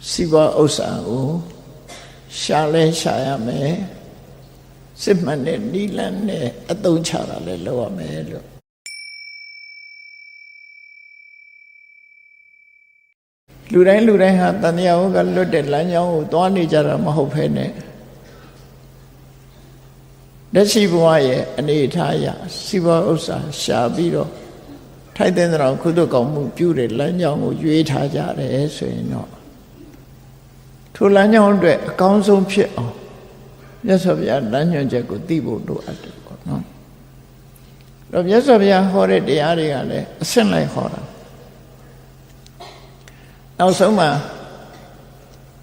စီးပွားဥစ္စာကိုရှာလဲရှာရမယ်စစ်မှန်တဲ့နိလန်းနဲ့အသုံးချတာလဲလုပ်ရမယ်လို့လူတိုင်းဟာတဏှာဝကလွတ်တဲ့လမ်းကြောင်းကိုသွားနေကြတာမဟုတ်ဖ ೇನೆ လက်ရှိဘဝရဲ့အနေအထားအရစီးပွားဥစ္စာရှာပြီးတော့ထိုက်တဲ့တော်ကုသိုလ်ကောင်းမှုပြုတဲ့လမ်းကြောင်းကိုရွေးထားကြတယ်ဆိုရင်တော့ထိုလမ်းကြောင်းအတွက်အကောင်းဆုံးဖြစ်အောင်မြတ်စွာဘုရားလမ်းညွှန်ချက်ကိုသိဖို့လိုအပ်တယ်ပေါ့နော်။တော့မြတ်စွာဘုရားဟောတဲ့တရားတွေကလည်းအဆင့်လိုက်ဟောတာနောက်ဆုံးမှာ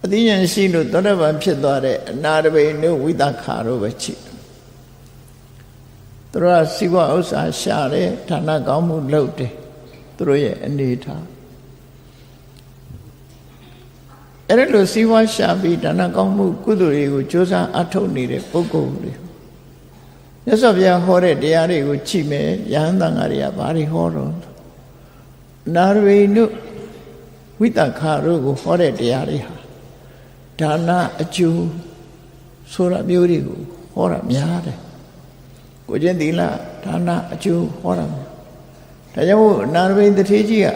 အသိဉာဏ်ရှိလို့သောတာပန်ဖြစ်သွားတဲ့အနာတပိနုဝိသခါတို့ပဲရှိတယ်သူတို့ကစီးပွားဥစ္စာရှာတယ်ဌာနကောင်းမှုလုပ်တယ်သူတို့ရဲ့အနေထားအဲ့ဒါလိုစီးပွားရှာပြီးဌာနကောင်းမှုကုသိုလ်တွေကိုကြိုးစားအထောက်နေတဲ့ပုဂ္ဂိုလ်တွေမြတ်စွာဘုရားဟောတဲ့တရားတွေကိုကြည့်မယ်ယဟန်တန်ဃာတွေကဘာတွေဟောတော့နာရဝိနုဝိတခါတို့ကိုဟောတဲ့တရားတွေဟာဒါနအကျိုးဆိုတာမျိုးတွေကိုဟောတာများတယ်ကိုကျင့်သီလဒါနအကျိုးဟောတာများဒါကြောင့်နာရဝိတထေကြီးက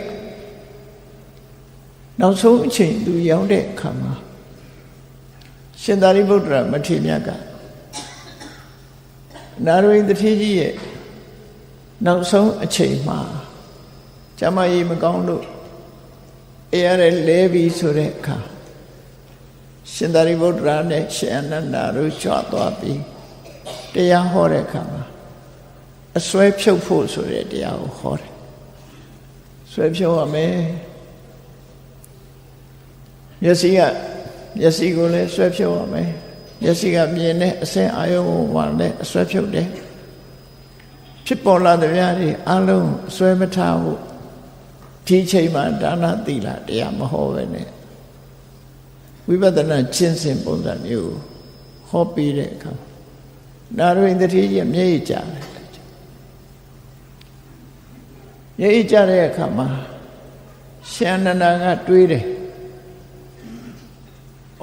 နောက်ဆုံးအချိန်သူရောက်တဲ့အခါမှာရှင်သာရိပုတ္တရာမထေရမြတ်ကနာရဝိတထေကြီးရဲ့နောက်ဆုံးအချိန်မှာကျမကြီးမကောင်းလို့အေးရလဲပြီးဆိုတဲ့အခါရှင်သာရိပုတ္တရာနဲ့ရှင်အနန္ဒာတို့ကြွသွားပြီးတရားဟောတဲ့အခါမှာအစွဲဖြုတ်ဖို့ဆိုတဲ့တရားကိုဟောတယ်စွဲဖြုတ်ရမယ်မျက်စိကိုလည်းဆွဲဖြုတ်ရမယ်မျက်စိကမြင်တဲ့အစင်အာယုံကိုမှလည်းဆွဲဖြုတ်တယ်ဖြစ်ပေါ်လာတဲ့များတွေအလုံးဆွဲမထားဘူးဒီချိန်မှာဒါနသီလတရားမဟောပဲနဲ့ဝိပဿနာကျင့်စဉ်ပုံစံမျိုးဟောပြီးတဲ့အခါနာရဝိတ္တိကြီးမျက်ရည်ကျတယ်မျက်ရည်ကျတဲ့အခါမှာရှင်အနန္ဒာကတွေးတယ်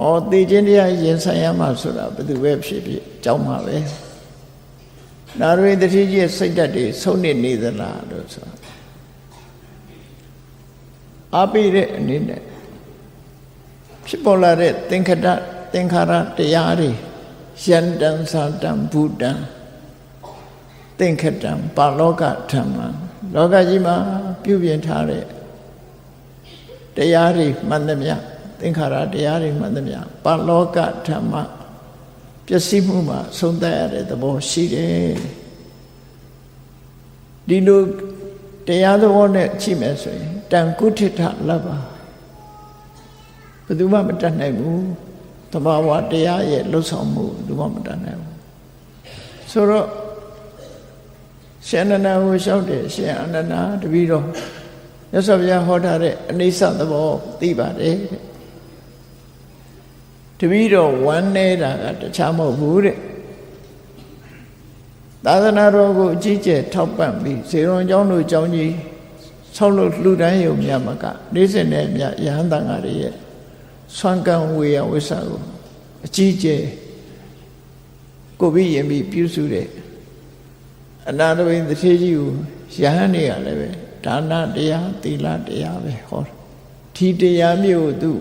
အော်သိခြင်းတရားရင်ဆိုင်ရမှာဆိုတာဘယ်သူပဲဖြစ်ဖြစ်ကြောက်မှာပဲနာရဝိတ္တိကြီးရဲ့စိတ်ဓာတ်တွေဆုံးနေသလားလို့ဆိုအားပေးတဲ့အနေနဲ့ဖြစ်ပေါ်လာတဲ့သင်္ခါရတရားတွေယန္တံသာတံဘူတံသင်္ခတံပါလောကဓမ္မလောကကြီးမှာပြုပြင်ထားတဲ့တရားတွေမှန်သမျှသင်္ခါရတရားတွေမှန်သမျှပါလောကဓမ္မပျက်စီးမှုမှာဆုံးသက်ရတဲ့သဘောရှိတယ်ဒီလိုတရားသဘောနဲ့ကြည့်မယ်ဆိုရင်တန်ကုဋ္ဌိထလဘ္ဗဘယ်သူမှမတတ်နိုင်ဘူးသဘာဝတရားရဲ့လှုပ်ဆောင်မှုဘယ်သူမှမတတ်နိုင်ဘူးဆိုတော့ရှင်အနန္ဒာကိုလျှောက်တယ်ရှင်အနန္ဒာတပည့်တော်မြတ်စွာဘုရားဟောထားတဲ့အနိစ္စသဘောသိပါတယ်တဲ့တပည့်တော်ဝမ်းနေတာကတခြားမဟုတ်ဘူးတဲ့သာသနာတော်ကိုအကြီးကျယ်ထောက်ပံ့ပြီးဇေရွန်ကျောင်းတို့ကျောင်းကြီးဆောက်လုပ်လှူဒန်းရုံမြတ်မက40နဲ့မြတ်ယဟန်တန်ဃာတွေရဲ့ဆွမ်းကံဝေယဝိဆာကိုအကြီးကျယ်ကိုပြီးရင်ပြီးပြုစုတဲ့အနာတဝိတ္တိကြီးကိုယဟန်တွေကလည်းပဲဒါနတရားသီလတရားပဲဟောဒီတရားမျိုးသူ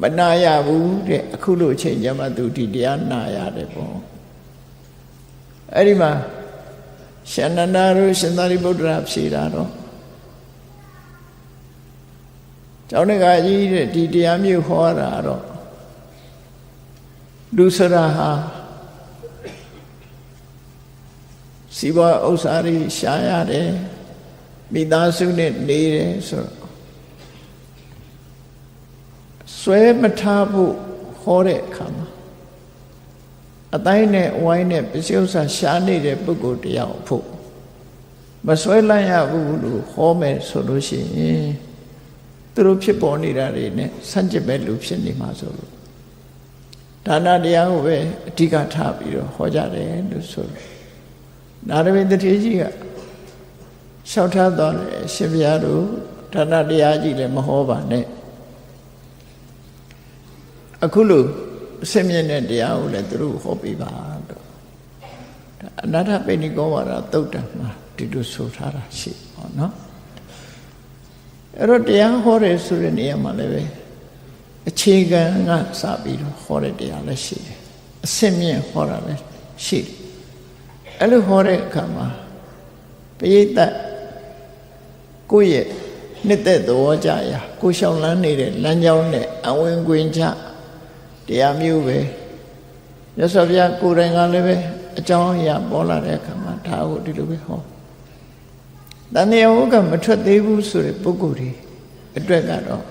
မနာရဘူးတဲ့အခုလိုချိန်ကျမှသူဒီတရားနာရတယ်ပေါ့အဲ့ဒီမှာရှင်အနန္ဒာတို့ရှင်သာရိပုတ္တရာဖြေတာတော့ကျောင်းတကာကြီးတဲ့ဒီတရားမျိုးဟောတာတော့လူစရာဟာစီးပွားဥစ္စာတွေရှားရတယ်မိသားစုနဲ့နေတယ်ဆိုတော့ဆွဲမထားဖို့ဟောတဲ့အခါမှာအတိုင်းနဲ့ဝိုင်းနဲ့ပစ္စည်းဥစ္စာရှားနေတဲ့ပုဂ္ဂိုလ်တရားဖို့မဆွဲလိုက်ရဘူးလို့ဟောမယ်ဆိုလို့ရှိရင်သူတို့ဖြစ်ပေါ်နေတာတွေနဲ့ဆန့်ကျင်မဲ့လူဖြစ်နေမှာဆိုလို့ဒါနတရားကိုပဲအဓိကထားပြီးတော့ဟောကြတယ်လို့ဆိုလို့နာရဝိတ္တိကြီးကလျှောက်ထားတော်တယ်ရှင်ဘုရားတို့ဒါနတရားကြီးလည်းမဟောပါနဲ့ အခုလို့အစမြင့်တဲ့တရားကိုလည်းသူတို့ဟောပေးပါတော့အနာထပိဏိကောဝါဒသုတ်တံမှာဒီလိုဆိုထားတာရှိဟောနော်အဲ့တော့တရားဟောတယ်ဆိုတဲ့နေရာမှာလည်းပဲအခြေခံကစပြီးတော့ဟောတဲ့တရားလည်းရှိတယ်အစမြင့်ဟောတာလည်းရှိတယ်အဲ့လိုဟောတဲ့အခါမှာပရိသတ်ကိုယ့်ရဲ့နှစ်သက်သဘောကြရာကိုရှောင်လန်းနေတဲ့လမ်းကြောင်းနဲ့အဝင်ခွင်ချတရားမျိုးပဲမြတ်စွာဘုရားကိုယ်တိုင်ကလည်းပဲအကြောင်းအရာပေါ်လာတဲ့အခါမှာဒါကိုဒီလိုပဲဟောတန်တရားဝကမထွက်သေးဘူးဆိုတဲ့ပုဂ္ဂိုလ်တွေအတွက်ကတော့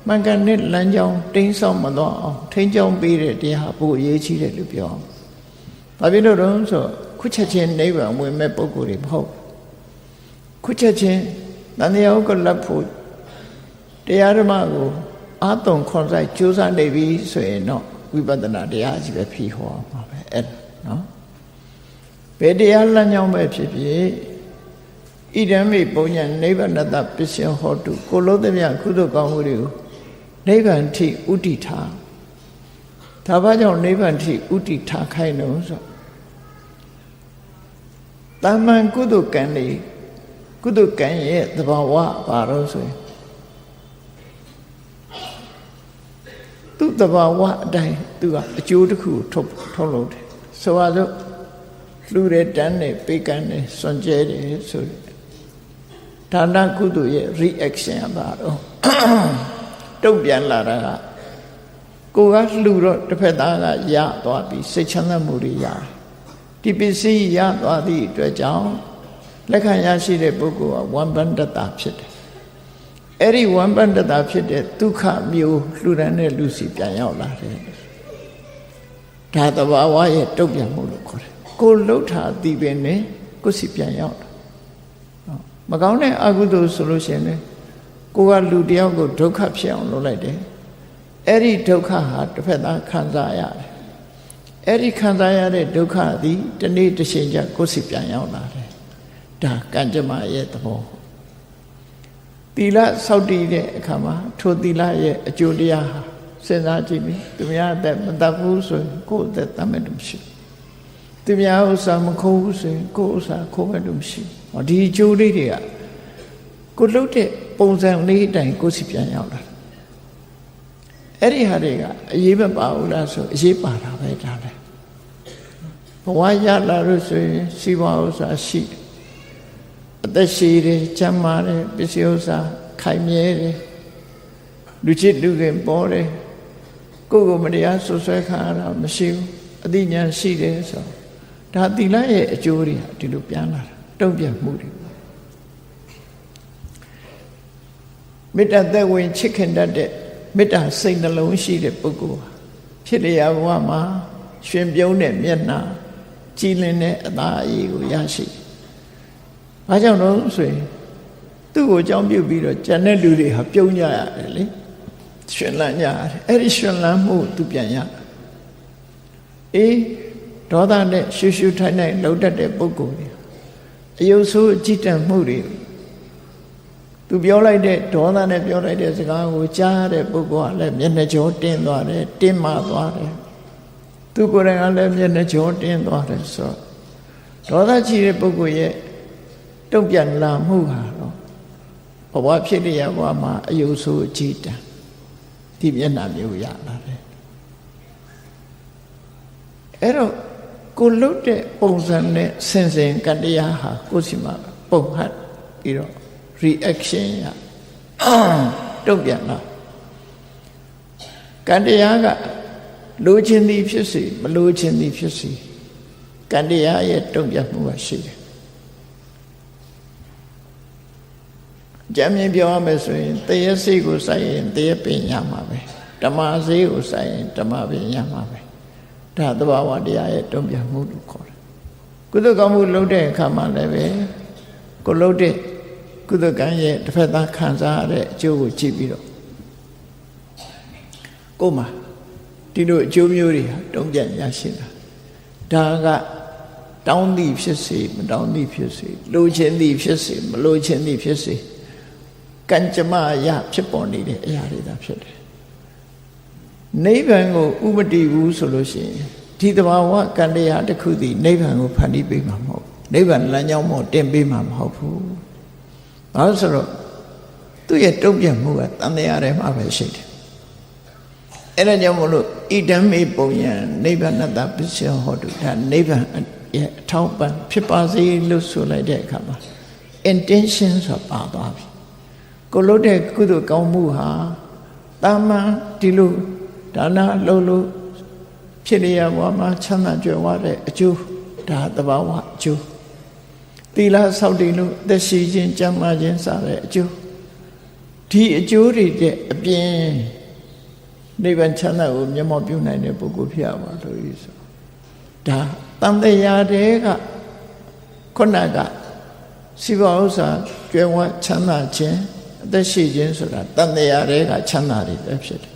မှန်ကန်တဲ့လမ်းကြောင်းတိမ်းဆောက်မသွားအောင်ထိန်းကျောင်းပေးတဲ့တရားပို့အရေးကြီးတယ်လို့ပြောအောင်ဘာဖြစ်လို့တော့ဆိုခုချက်ချင်းနိဗ္ဗာန်ဝင်မဲ့ပုဂ္ဂိုလ်တွေမဟုတ်ခုချက်ချင်းတန်တရားဝကလက်ဖို့တရားဓမ္မကိုအာတုံခွန်ဆိုင်ကြိုးစားနေပြီဆိုရင်တော့ဝိပဿနာတရားကြီးပဲဖြေဟောမှာပဲအဲ့နော်ဘယ်တရားလမ်းကြောင်းပဲဖြစ်ဖြစ်ဣဒံမိပုံညာနိဗ္ဗာန်တပစ္စယဟောတုကိုလုံးသမျှကုသိုလ်ကောင်းမှုတွေကိုနိဗ္ဗာန်ထိဥတည်ထားဒါဘာကြောင့်နိဗ္ဗာန်ထိဥတည်ထားခိုင်းလို့ဆိုတမန်ကုသိုလ်ကံတွေကုသိုလ်ကံရဲ့သဘာဝဘာလို့ဆိုရင်သူ့သဘာဝအတိုင်းသူကအကျိုးတစ်ခုထုတ်လို့တယ်ဆိုပါစို့လူတွေတန်းနေပေးကမ်းနေစွန့်ကြဲတယ်ဆိုဒါနကုသိုလ်ရဲ့ reaction ပါတော့တုံ့ပြန်လာတာကကိုကလှူတော့တစ်ဖက်သားကရသွားပြီးစိတ်ချမ်းသာမှုတွေရတယ်ဒီပစ္စည်းရသွားသည့်အတွက်ကြောင့်လက်ခံရရှိတဲ့ပုဂ္ဂိုလ်ကဝမ်းပန္တတာဖြစ်တယ်အဲ့ဒီဝမ်းပန္တတာဖြစ်တဲ့ဒုက္ခမျိုးလှူဒန်းတဲ့လူစီပြန်ရောက်လာတယ်ဒါသဘာဝရဲ့တုံ့ပြန်မှုလို့ခေါ်တယ်ကိုလှုပ်တာဒီပင်နဲ့ကိုစီပြန်ရောက်တာမကောင်းတဲ့အကုသိုလ်ဆိုလို့ရှိရင်လေကိုကလူတယောက်ကိုဒုက္ခဖြစ်အောင်လုပ်လိုက်တယ်အဲ့ဒီဒုက္ခဟာတစ်ဖက်သားခံစားရတယ်အဲ့ဒီခံစားရတဲ့ဒုက္ခသည်တနေ့တစ်ချိန်ကျကိုစီပြန်ရောက်လာတယ်ဒါကံကြမ္မာရဲ့သဘောသီလစောင့်တည်တဲ့အခါမှာထိုသီလရဲ့အကျိုးတရားဟာစဉ်းစားကြည့်ပြီသူများအသက်မတတ်ဘူးဆိုရင်ကိုယ့်အသက်တတ်မဲ့လို့မရှိသူများဥစ္စာမခိုးဘူးဆိုရင်ကိုယ့်ဥစ္စာခိုးမဲ့လို့မရှိဒီအကျိုးလေးတွေကကိုလှုပ်တဲ့ပုံစံလေးအတိုင်းကိုစီပြန်ရောက်လာအဲ့ဒီဟာတွေကအရေးမပါဘူးလားဆိုအရေးပါတာပဲဒါလည်းဘဝရလာလို့ဆိုရင်စီးပွားဥစ္စာရှိအသက်ရှိတယ်ကျန်းမာတယ်ပစ္စည်းဥစ္စာခိုင်မြဲတယ်လူချစ်လူခင်ပေါ်တယ်ကိုယ်ကိုမတရားဆွဆွဲခံရတာမရှိဘူးအသိဉာဏ်ရှိတယ်ဆိုဒါသီလရဲ့အကျိုးတွေဒီလိုပြန်လာတာတုံ့ပြန်မှုတွေမေတ္တာသက်ဝင်ချစ်ခင်တတ်တဲ့မေတ္တာစိတ်နှလုံးရှိတဲ့ပုဂ္ဂိုလ်ဖြစ်လျာဘဝမှာရှင်ပြုံးတဲ့မျက်နှာကြည်လင်တဲ့အသားအရည်ကိုရရှိ။ဘာကြောင့်လို့ဆိုရင်သူ့ကိုအကြောင်းပြုပြီးတော့ကျန်တဲ့လူတွေဟာပြုံးကြရတယ်လေ။ရှင်လန်းကြရတယ်။အဲ့ဒီရှင်လန်းမှုသူပြန်ရ။အေးဒေါသနဲ့ရှူရှူထိုင်ထိုင်လှုပ်တတ်တဲ့ပုဂ္ဂိုလ်တွေအယုဆိုးအကြည့်တတ်မှုတွေသူပြောလိုက်တဲ့ဒေါသနဲ့ပြောလိုက်တဲ့စကားကိုကြားတဲ့ပုဂ္ဂိုလ်ကလည်းမျက်နှာကြောတင်းသွားတယ်တင်းမာသွားတယ်သူကိုယ်တိုင်ကလည်းမျက်နှာကြောတင်းသွားတယ်ဆိုဒေါသကြီးတဲ့ပုဂ္ဂိုလ်ရဲ့တုံ့ပြန်လာမှုဟာတော့ဘဝဖြစ်လျက်ဘဝမှာအယုဆိုးအကြည့်တံဒီမျက်နှာမျိုးရလာတယ်အဲ့တော့ကိုလှုပ်တဲ့ပုံစံနဲ့ဆင်ဆင်ကတရားဟာကိုယ်စီမှာပုံဟတ်ပြီးတော့reaction ရတုံ့ပြန်လာကံတရားကလိုချင်သည်ဖြစ်စေမလိုချင်သည်ဖြစ်စေကံတရားရဲ့တုံ့ပြန်မှုကရှိတယ်ကြမ်းမြင်ပြောရမယ်ဆိုရင်တရားစိတ်ကိုစိုက်ရင်တရားပင်ရမှာပဲဓမ္မစိတ်ကိုစိုက်ရင်ဓမ္မပင်ရမှာပဲဒါသဘာဝတရားရဲ့တုံ့ပြန်မှုလို့ခေါ်တယ်ကုသကောင်းမှုလုပ်တဲ့အခါမှာလည်းပဲကိုလုပ်တဲ့ကုသကံရဲ့တစ်ဖက်သားခံစားရတဲ့အကျိုးကိုကြည့်ပြီးတော့ကိုယ်မှာဒီလိုအကျိုးမျိုးတွေတုံ့ပြန်ရရှိတာဒါကတောင်းသည်ဖြစ်စေမတောင်းသည်ဖြစ်စေလိုချင်သည်ဖြစ်စေမလိုချင်သည်ဖြစ်စေကံကြမ္မာအရာဖြစ်ပေါ်နေတဲ့အရာတွေသာဖြစ်တယ် နိဗ္ဗာန်ကိုဥပတိဘူးဆိုလို့ရှိရင်ဒီတဘာဝကံတရားတစ်ခုတည်းနိဗ္ဗာန်ကိုဖန်တီးပေးမှာမဟုတ်နိဗ္ဗာန်လမ်းကြောင်းပေါ်တင်ပေးမှာမဟုတ်ဘူး။ဘာလို့ဆိုတော့သူ့ရဲ့တုံ့ပြန်မှုကတန်တရားထဲမှာပဲရှိတယ်။အဲ့ဒါကြောင့်မလို့ဣဒံမေပုံယံနိဗ္ဗာန်တပစ္စယဟောတုဒါနိဗ္ဗာန်ရဲ့အထောက်ပံ့ဖြစ်ပါစေလို့ဆိုလိုက်တဲ့အခါမှာ intention ဆိုပါသွားပြီ။ကိုလို့တဲ့ကုသိုလ်ကောင်းမှုဟာတာမန်ဒီလိုဒါနလုပ်လို့ဖြစ်လျက်ဘဝမှာချမ်းသာကြွယ်ဝတဲ့အကျိုးဒါသဘာဝအကျိုးသီလဆောက်တည်လို့သက်ရှိခြင်းကျမ်းမာခြင်းစတဲ့အကျိုးဒီအကျိုးတွေတဲ့အပြင်နိဗ္ဗာန်ချမ်းသာကိုမျက်မှောက်ပြုနိုင်တဲ့ပုဂ္ဂိုလ်ဖြစ်ရပါလို့ဆိုဒါတန်တရားတွေကခုနကစိဘဥစ္စာကြွယ်ဝချမ်းသာခြင်းအသက်ရှိခြင်းဆိုတာတန်တရားတွေကချမ်းသာတွေပဲဖြစ်တယ်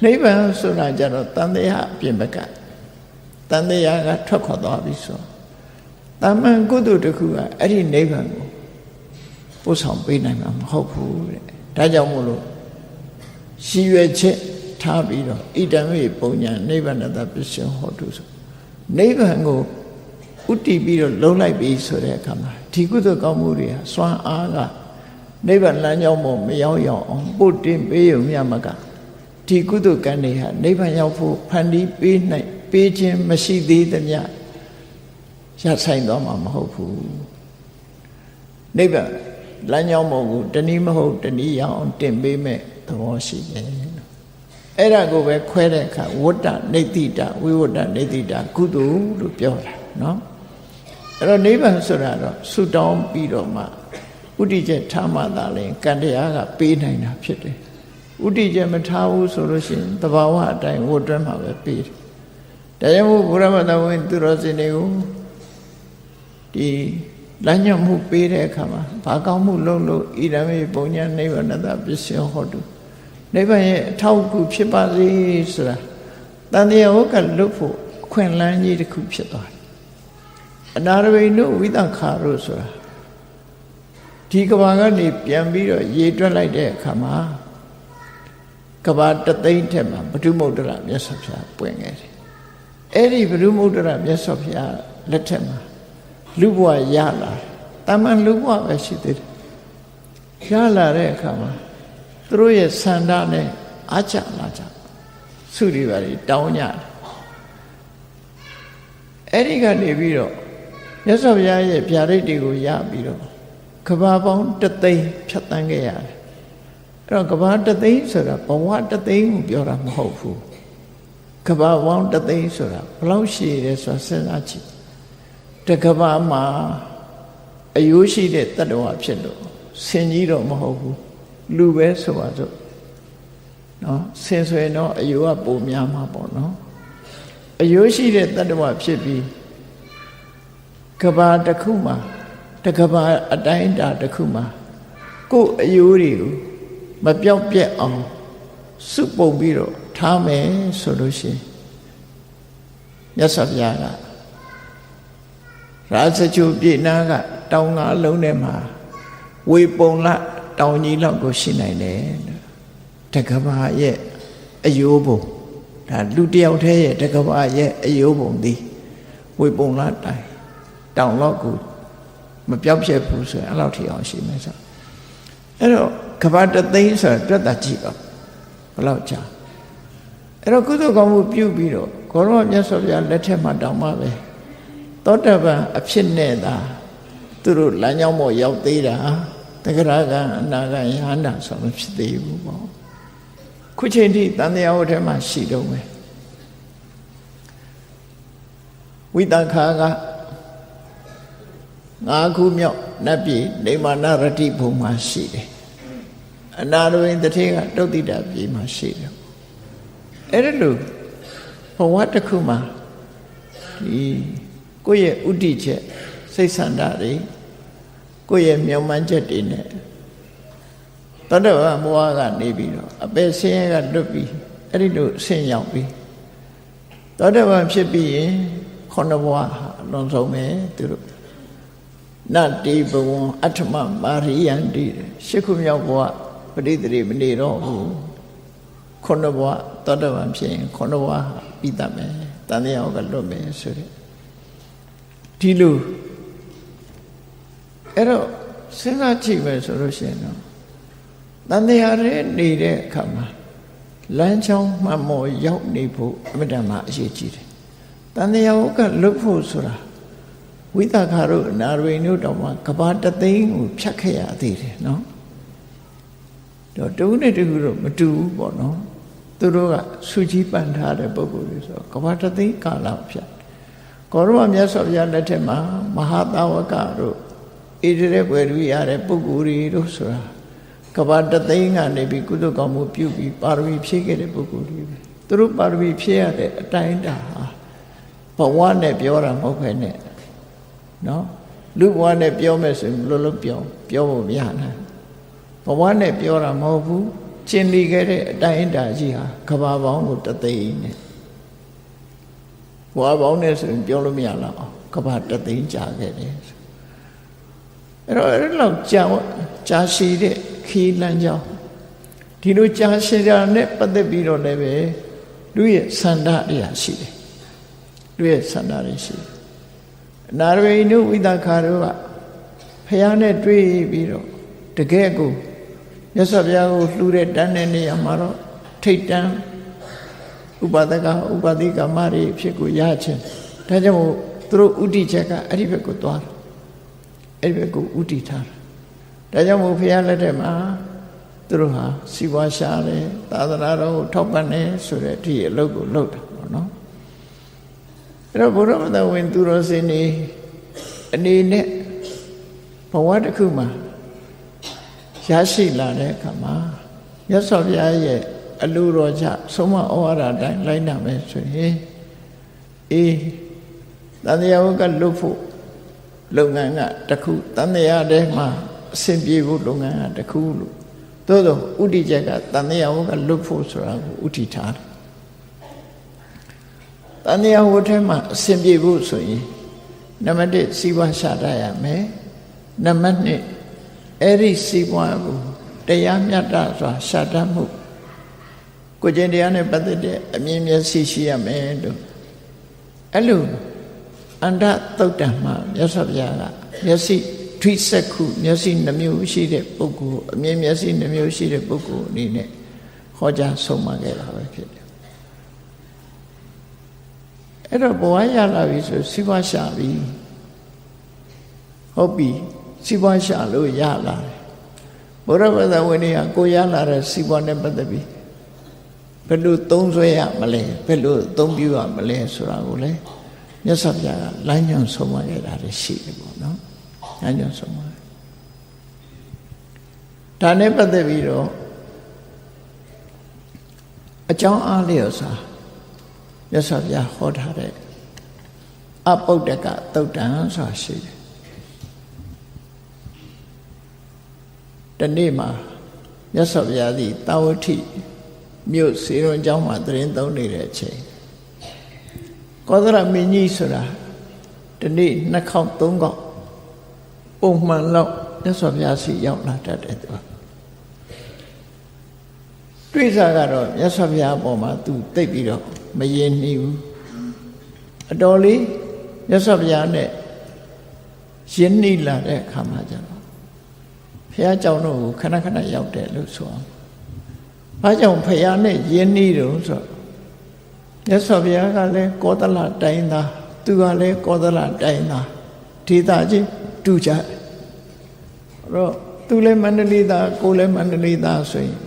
နိဗ္ဗာန်ဆိုတာကြတော့တန်တရားအပြင်ဘက်ကတန်တရားကထွက်ခွာသွားပြီဆိုတာမန်ကုသိုလ်တစ်ခုကအဲ့ဒီနိဗ္ဗာန်ကိုပို့ဆောင်ပေးနိုင်မှာမဟုတ်ဘူးတဲ့ဒါကြောင့်မို့လို့ရည်ရွယ်ချက်ထားပြီးတော့ဣဒံမေပုံညာနိဗ္ဗာန်တပစ္စယဟောတုဆိုနိဗ္ဗာန်ကိုဥတည်ပြီးတော့လုံးလိုက်ပြီဆိုတဲ့အခါမှာဒီကုသိုလ်ကောင်းမှုတွေဟာစွမ်းအားကနိဗ္ဗာန်လမ်းကြောင်းပေါ်မရောက်ရောက်အောင်ပို့တင်ပေးရုံမျှမကဒီကုသိုလ်ကံတွေဟာနိဗ္ဗာန်ရောက်ဖို့ဖန်တီးပေးနိုင်ပေးခြင်းမရှိသေးသမျှရဆိုင်သွားမှာမဟုတ်ဘူးနိဗ္ဗာန်လမ်းကြောင်းပေါ်ကိုတနည်းမဟုတ်တနည်းရအောင်တင်ပေးမဲ့သဘောရှိတယ်အဲ့ဒါကိုပဲခွဲတဲ့အခါဝတ္တနေတိတဝိဝတ္တနေတိတကုသိုလ်လို့ပြောတာနော်အဲ့တော့နိဗ္ဗာန်ဆိုတာတော့ဆုတောင်းပြီးတော့မှဥတည်ချက်ထားမှသာလေကံတရားကပေးနိုင်တာဖြစ်တယ်ဥတည်ချက်မထားဘူးဆိုလို့ရှိရင်သဘာဝအတိုင်းဝတ်တွဲမှာပဲပေးတယ်ဒါကြောင့်မို့ဘုရားမတော်ဝင်သူတော်စင်တွေကိုဒီလမ်းညွှန်မှုပေးတဲ့အခါမှာဘာကောင်းမှုလုပ်လို့ဣဒံမေပုံညာနိဗ္ဗာန်တပစ္စယဟောတုနိဗ္ဗာန်ရဲ့အထောက်အကူဖြစ်ပါစေဆိုတာတန်တရားဟုတ်ကလွတ်ဖို့အခွင့်အလမ်းကြီးတစ်ခုဖြစ်သွားတယ်အနာရဝိနုဝိသခါတို့ဆိုတာဒီကဘာကနေပြန်ပြီးတော့ရေတွက်လိုက်တဲ့အခါမှာကဘာတသိန်းထက်မှာဘုဒ္ဓမုဒ္ဒရာမြတ်စွာဘုရားပွင့်ခဲ့တယ်အဲ့ဒီဘုဒ္ဓမုဒ္ဒရာမြတ်စွာဘုရားလက်ထက်မှာလူဘဝရလာတာမန်လူဘဝပဲရှိသေးတယ်ရလာတဲ့အခါမှာသူတို့ရဲ့ဆန္ဒနဲ့အားချလာကြဆုတွေပါတောင်းကြတယ်အဲ့ဒီကနေပြီးတော့မြတ်စွာဘုရားရဲ့ဗျာဒိတ်တွေကိုရပြီးတော့ကဘာပေါင်းတသိန်းဖြတ်တန်းခဲ့ရတယ်အဲ့တော့ကဘာတသိန်းဆိုတာဘဝတသိန်းကိုပြောတာမဟုတ်ဘူးကဘာပေါင်းတသိန်းဆိုတာဘလောက်ရှိရဲဆိုတာစဉ်းစားကြည့်တကဘာမှာအယိုးရှိတဲ့တတ္တဝါဖြစ်လို့ဆင်ကြီးတော့မဟုတ်ဘူးလူပဲဆိုပါစို့နော်ဆင်ဆွေတော့အယိုးကပုံများမှာပေါ့နော်အယိုးရှိတဲ့တတ္တဝါဖြစ်ပြီးကဘာတစ်ခုမှာတကဘာအတိုင်းတာတစ်ခုမှာကိုယ်အယိုးတွေကိုမပြောက်ပြက်အောင်စုပုံပြီးတော့ထားမယ်ဆိုလို့ရှိရင်မြတ်စွာဘုရားကရာဇချိုပြည်နာကတောင်ငါလုံးထဲမှာဝေပုံလတောင်ကြီးလောက်ကိုရှိနိုင်တယ်တကဘာရဲ့အယိုးပုံဒါလူတယောက်တည်းရဲ့တကဘာရဲ့အယိုးပုံသည်ဝေပုံလတိုင်တောင်လောက်ကိုမပြောက်ပြက်ဘူးဆိုရင်အဲ့လောက်ထိအောင်ရှိမယ်ဆိုအဲ့တော့ကဘာတသိန်းဆိုတော့တွက်တာကြည့်ပါဘယ်လောက်ကြာအဲ့တော့ကုသိုလ်ကောင်းမှုပြုပြီးတော့ကိုရောမြတ်စွာဘုရားလက်ထက်မှာတောင်မှပဲသောတပန်အဖြစ်နဲ့သာသူတို့လမ်းကြောင်းပေါ်ရောက်သေးတာတဂရကအနာဂယဟန္တာဆိုမဖြစ်သေးဘူးပေါ့ခုချိန်ထိတန်တရားဝတ်ထဲမှာရှိတော့မယ်ဝိတခါက5ခုမြောက်နတ်ပြည်နေမာနရတိဘုံမှာရှိတယ်အနာရဝိန်တထေကတုတ်တိတာပြည်မှာရှိတယ်အဲ့ဒါလို့ဘဝတစ်ခုမှာဒီကိုယ့်ရဲ့ဥတည်ချက်စိတ်ဆန္ဒတွေကိုယ့်ရဲ့မျှော်မှန်းချက်တွေနဲ့တတ္တဝဘဝကနေပြီးတော့အပေဆင်းရဲကလွတ်ပြီးအဲ့ဒီလိုဆင်းရောက်ပြီးတတ္တဝဖြစ်ပြီးရင်ခုနဘဝဟာအလွန်ဆုံးပဲသူတို့နတ္တိဘဝအဋ္ဌမမာရိယန္တိရှစ်ခုမြောက်ဘဝပဋိသန္ဓေမနေတော့ဘူး ခုနှစ်ဘဝသောတပန်ဖြစ်ရင်ခုနှစ်ဘဝပြီးတတ်မယ်တန်တရားကလွတ်မယ်ဆိုတဲ့ဒီလိုအဲ့တော့စဉ်းစားကြည့်မယ်ဆိုလို့ရှိရင်တော့တန်တရားရဲ့နေတဲ့အခါမှာလမ်းကြောင်းမှန်မော်ရောက်နေဖို့အမြဲတမ်းအရေးကြီးတယ်တန်တရားကလွတ်ဖို့ဆိုတာဝိသခါတို့အနာရိန်တို့တောင်မှကဘာတသိန်းကိုဖြတ်ခဲ့ရသေးတယ်နော်တော့တူနဲ့တူတော့မတူဘူးပေါ့နော်သူတို့ကဆူကြီးပန်ထားတဲ့ပုဂ္ဂိုလ်တွေဆိုကဘာတသိန်းကာလဖြတ်ကောရမမြတ်စွာဘုရားလက်ထက်မှာမဟာသာဝကတို့ဣတိရေဘွယ်လူရတဲ့ပုဂ္ဂိုလ်တွေတို့ဆိုတာကဘာတသိန်းကနေပြီးကုသကောင်းမှုပြုပြီးပါရမီဖြည့်ခဲ့တဲ့ပုဂ္ဂိုလ်တွေပဲသူတို့ပါရမီဖြည့်ရတဲ့အတိုင်းအတာဟာဘဝနဲ့ပြောတာမဟုတ်ပဲနဲ့နော်လူဘဝနဲ့ပြောမယ်ဆိုရင်လို့ပြောဖို့မရနိုင်ဘဝနဲ့ပြောတာမဟုတ်ဘူးကျင်လီခဲ့တဲ့အတိုင်းအတာကြီးဟာကဘာပေါင်းကိုတသိန်းနဲ့ဘဝပေါင်းနဲ့ဆိုရင်ပြောလို့မရတော့ကဘာတသိန်းကြာခဲ့တယ်အဲ့တော့အဲ့လောက်ကြာရှည်တဲ့ခီးလမ်းကြောင်းဒီလိုကြာရှည်တာနဲ့ပတ်သက်ပြီးတော့လည်းပဲလူရဲ့ဆန္ဒတရားရှိတယ်လူရဲ့ဆန္ဒတွေရှိတယ်အနာရိန်တို့ဝိသခါတို့ကဖះနဲ့တွေ့ပြီးတော့တကယ်ကိုမြတ်စွာဘုရားကိုလှူတဲ့တန်းတဲ့နေရာမှာတော့ထိတ်တန်းဥပဒကဥပတိကမတွေဖြစ်ကိုရခြင်းဒါကြောင့်မို့သူတို့ဥတီချက်ကအဲ့ဒီဘက်ကိုသွားတယ်အဲ့ဒီဘက်ကိုဥတီထားတယ်ဒါကြောင့်မို့ဘုရားလက်ထက်မှာသူတို့ဟာစီပွားရှာတယ်သာသနာတော်ကိုထောက်ပံ့တယ်ဆိုတဲ့ဒီအလုပ်ကိုလုပ်တာပေါ့နော်အဲ့တော့ဘုရားမတော်ဝင်သူတော်စင်နေအနေနဲ့ဘဝတစ်ခုမှာရရှိလာတဲ့အခါမှာမြတ်စွာဘုရားရဲ့အလိုတော်ချဆုံးမဩဝါဒတိုင်းလိုက်နာမယ်ဆိုရင်တန်တရားကလွတ်ဖို့လုပ်ငန်းကတစ်ခုတန်တရားထဲမှာအဆင်ပြေဖို့လုပ်ငန်းကတစ်ခုလို့သို့သောဥတီချက်ကတန်တရားကလွတ်ဖို့ဆိုတာကိုဥတီထားတယ်တန်တရားဝတ်ထဲမှာအဆင်ပြေဖို့ဆိုရင်နံပါတ်1စီးပွားရှာတတ်ရမယ်နံပါတ်2အဲ့ဒီစီးပွားကိုတရားမျှတစွာရှာတတ်မှုကိုကျင့်တရားနဲ့ပတ်သက်တဲ့အမြင်မျက်စိရှိရမယ်လို့အဲ့လိုအန္တသုတ်တံမှာမြတ်စွာဘုရားကမျက်စိဓိစက္ခုမျက်စိနှမျိုးရှိတဲ့ပုဂ္ဂိုလ်အမြင်မျက်စိနှမျိုးရှိတဲ့ပုဂ္ဂိုလ်အနေနဲ့ဟောကြားဆုံးမခဲ့တာပဲဖြစ်တယ်အဲ့တော့ဘဝရလာပြီဆိုစီးပွားရှာပြီဟုတ်ပြီစီးပွားရှာလို့ရလာတယ်ဘုရားဘာသာဝင်တွေကကိုရလာတဲ့စီးပွားနဲ့ပတ်သက်ပြီးဘယ်လိုသုံးစွဲရမလဲဘယ်လိုသုံးပြရမလဲဆိုတာကိုလေမြတ်စွာဘုရားကလမ်းညွှန်ဆုံးမခဲ့တာရှိတယ်ပေါ့နော်လမ်းညွှန်ဆုံးမဒါနဲ့ပတ်သက်ပြီးတော့အကြောင်းအားလျော်စွာမြတ်စွာဘုရားဟောထားတဲ့အပုဒ္ဒကသုတ်တံဆိုတာရှိတယ်ဒီနေ့မှာမြတ်စွာဘုရားသည်တာဝတိမြို့စေရွန်ကျောင်းမှာသရင်သုံးနေတဲ့အချိန်ကောသလမင်းကြီးဆိုတာဒီနေ့2ခေါက်3ခေါက်ပုံမှန်လောက်မြတ်စွာဘုရားစီရောက်လာတတ်တယ်သူတွေ့စားကတော့မြတ်စွာဘုရားအပေါ်မှာသူတိတ်ပြီးတော့မယဉ်နှီးဘူးအတော်လေးမြတ်စွာဘုရားနဲ့ယဉ်နှီးလာတဲ့အခါမှာကျတော့ဘုရားကျောင်းတော်ကိုခဏခဏရောက်တယ်လို့ဆိုအောင်ဘာကြောင့်ဘုရားနဲ့ယဉ်နှီးတော့ဆိုမြတ်စွာဘုရားကလည်းကောသလတိုင်းသားသူကလည်းကောသလတိုင်းသားဒေသချင်းတူကြအဲ့တော့သူလည်းမန္တလေးသားကိုလည်းမန္တလေးသားဆိုရင်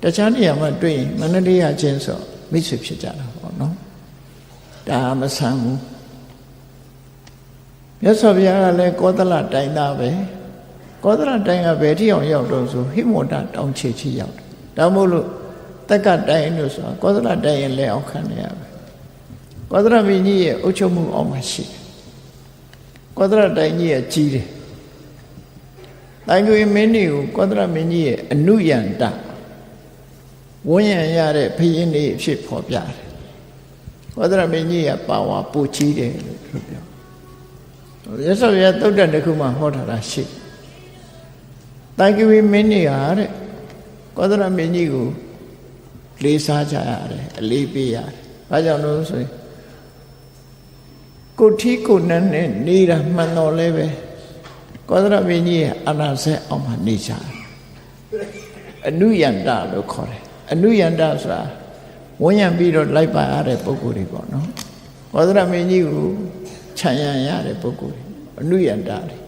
တခြားနေရာမှာတွေ့ရင်မန္တလေးရချင်းဆိုမိတ်ဆွေဖြစ်ကြတာပေါ့နော်ဒါမဆန်းဘူးမြတ်စွာဘုရားကလည်းကောသလတိုင်းသားပဲကောသလတိုင်းကဘယ်ထိအောင်ရောက်တော့ဆိုဟိမဝတတောင်ခြေချီရောက်တယ်ဒါမို့လို့တက္ကတိုင်းလို့ဆိုတာကောသလတိုင်းရဲ့လက်အောက်ခံနေရပဲကောသလမင်းကြီးရဲ့အုပ်ချုပ်မှုအောက်မှာရှိတယ်ကောသလတိုင်းကြီးရဲ့ကြီးတယ်တိုင်းကိုမင်းကြီးကိုကောသလမင်းကြီးရဲ့အနုယန္တဝန်းရံရတဲ့ဘုရင်တွေဖြစ်ဖော်ပြတယ်ကောသလမင်းကြီးကပါဝါပိုကြီးတယ်လို့ပြောရသော်ရသုတ်တန်တစ်ခုမှဟောထားတာရှိတိုင်းကိုမင်းကြီးဟာတဲ့ကောသလမင်းကြီးကို လေးစားကြရတယ်အလေးပေးရတယ်ဘာကြောင့်လို့ဆိုရင်ကိုထီးကိုနန်းနဲ့နေတာမှန်တော်လဲပဲကောသလမင်းကြီးရဲ့အာနာစက်အောင်မှနေကြတယ်အနုယန္တလို့ခေါ်တယ်အနုယန္တဆိုတာဝန်းရံပြီးတော့လိုက်ပါရတဲ့ပုဂ္ဂိုလ်တွေပေါ့နော်ကောသလမင်းကြီးကိုခြံရံရတဲ့ပုဂ္ဂိုလ်တွေအနုယန္တတွေ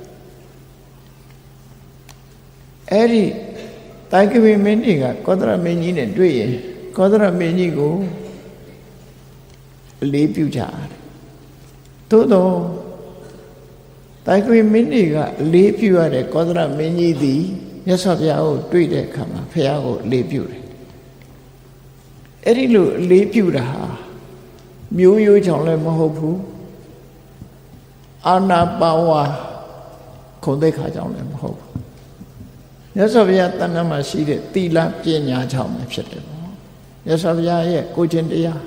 အဲ့ဒီတိုင်ကဝေမင်းကြီးကကောသလမင်းကြီးနဲ့တွေ့ရင်ကောသလမင်းကြီးကိုအလေးပြုကြတယ်သို့တော့တိုင်ကဝေမင်းကြီးကအလေးပြုရတဲ့ကောသလမင်းကြီးသည်မြတ်စွာဘုရားကိုတွေ့တဲ့အခါမှာဘုရားကိုအလေးပြုတယ်အဲ့ဒီလိုအလေးပြုတာဟာမျိုးရိုးကြောင့်လည်းမဟုတ်ဘူးအာနာပါဝါခုံသိက္ခာကြောင့်လည်းမဟုတ်ဘူးမြတ်စွာဘုရားတဏ္ဍမှာရှိတဲ့သီလပညာကြောင့်ပဲဖြစ်တယ်ပေါ့မြတ်စွာဘုရားရဲ့ကိုယ်ချင်းတရား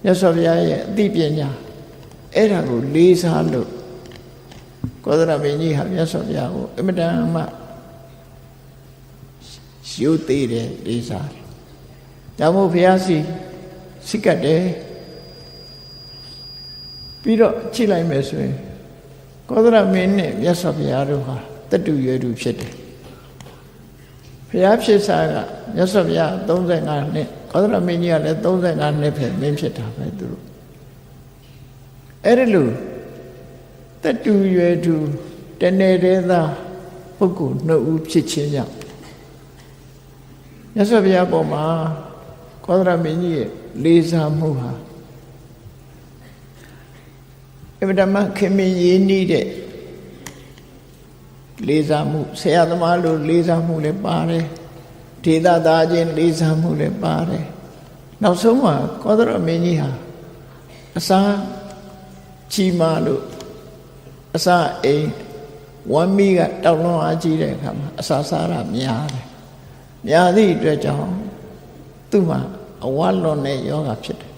မြတ်စွာဘုရားရဲ့အသိပညာအဲ့ဒါကိုလေးစားလို့ကောသလမင်းကြီးဟာမြတ်စွာဘုရားကိုအမတန်မှရုပ်သေးတယ်လေးစားတယ်ဒါမို့ဘုရားစိတ်ကတ်တယ်ပြီးတော့ကြည့်လိုက်မယ်ဆိုရင်ကောသလမင်းနဲ့မြတ်စွာဘုရားတို့ဟာတတူရွယ်တူဖြစ်တယ်ဘုရားဖြစ်စားကမြတ်စွာဘုရား35နှစ်ကောသလမင်းကြီးကလည်း35နှစ်ပဲမင်းဖြစ်တာပဲသူတို့အဲ့ဒီလိုတတူရွယ်တူတနေ့တည်းသာပုဂ္ဂိုလ်နှစ်ဦးဖြစ်ခြင်းကြောင့်မြတ်စွာဘုရားပေါ်မှာကောသလမင်းကြီးရဲ့လေးစားမှုဟာအဗဓမ္မခင်မင်းရင်းနှီးတဲ့လေးစားမှုဆရာသမားလိုလေးစားမှုလည်းပါတယ်ဒေသသားချင်းလေးစားမှုလည်းပါတယ်နောက်ဆုံးမှာကောသလမင်းကြီးဟာအစာချီမာလို့အစာအိမ်ဝမ်းမီးကတောက်လွန်အားကြီးတဲ့အခါမှာအစာစားရများတယ်များသည့်အတွက်ကြောင့်သူ့မှာအဝါလွန်တဲ့ယောဂဖြစ်တယ်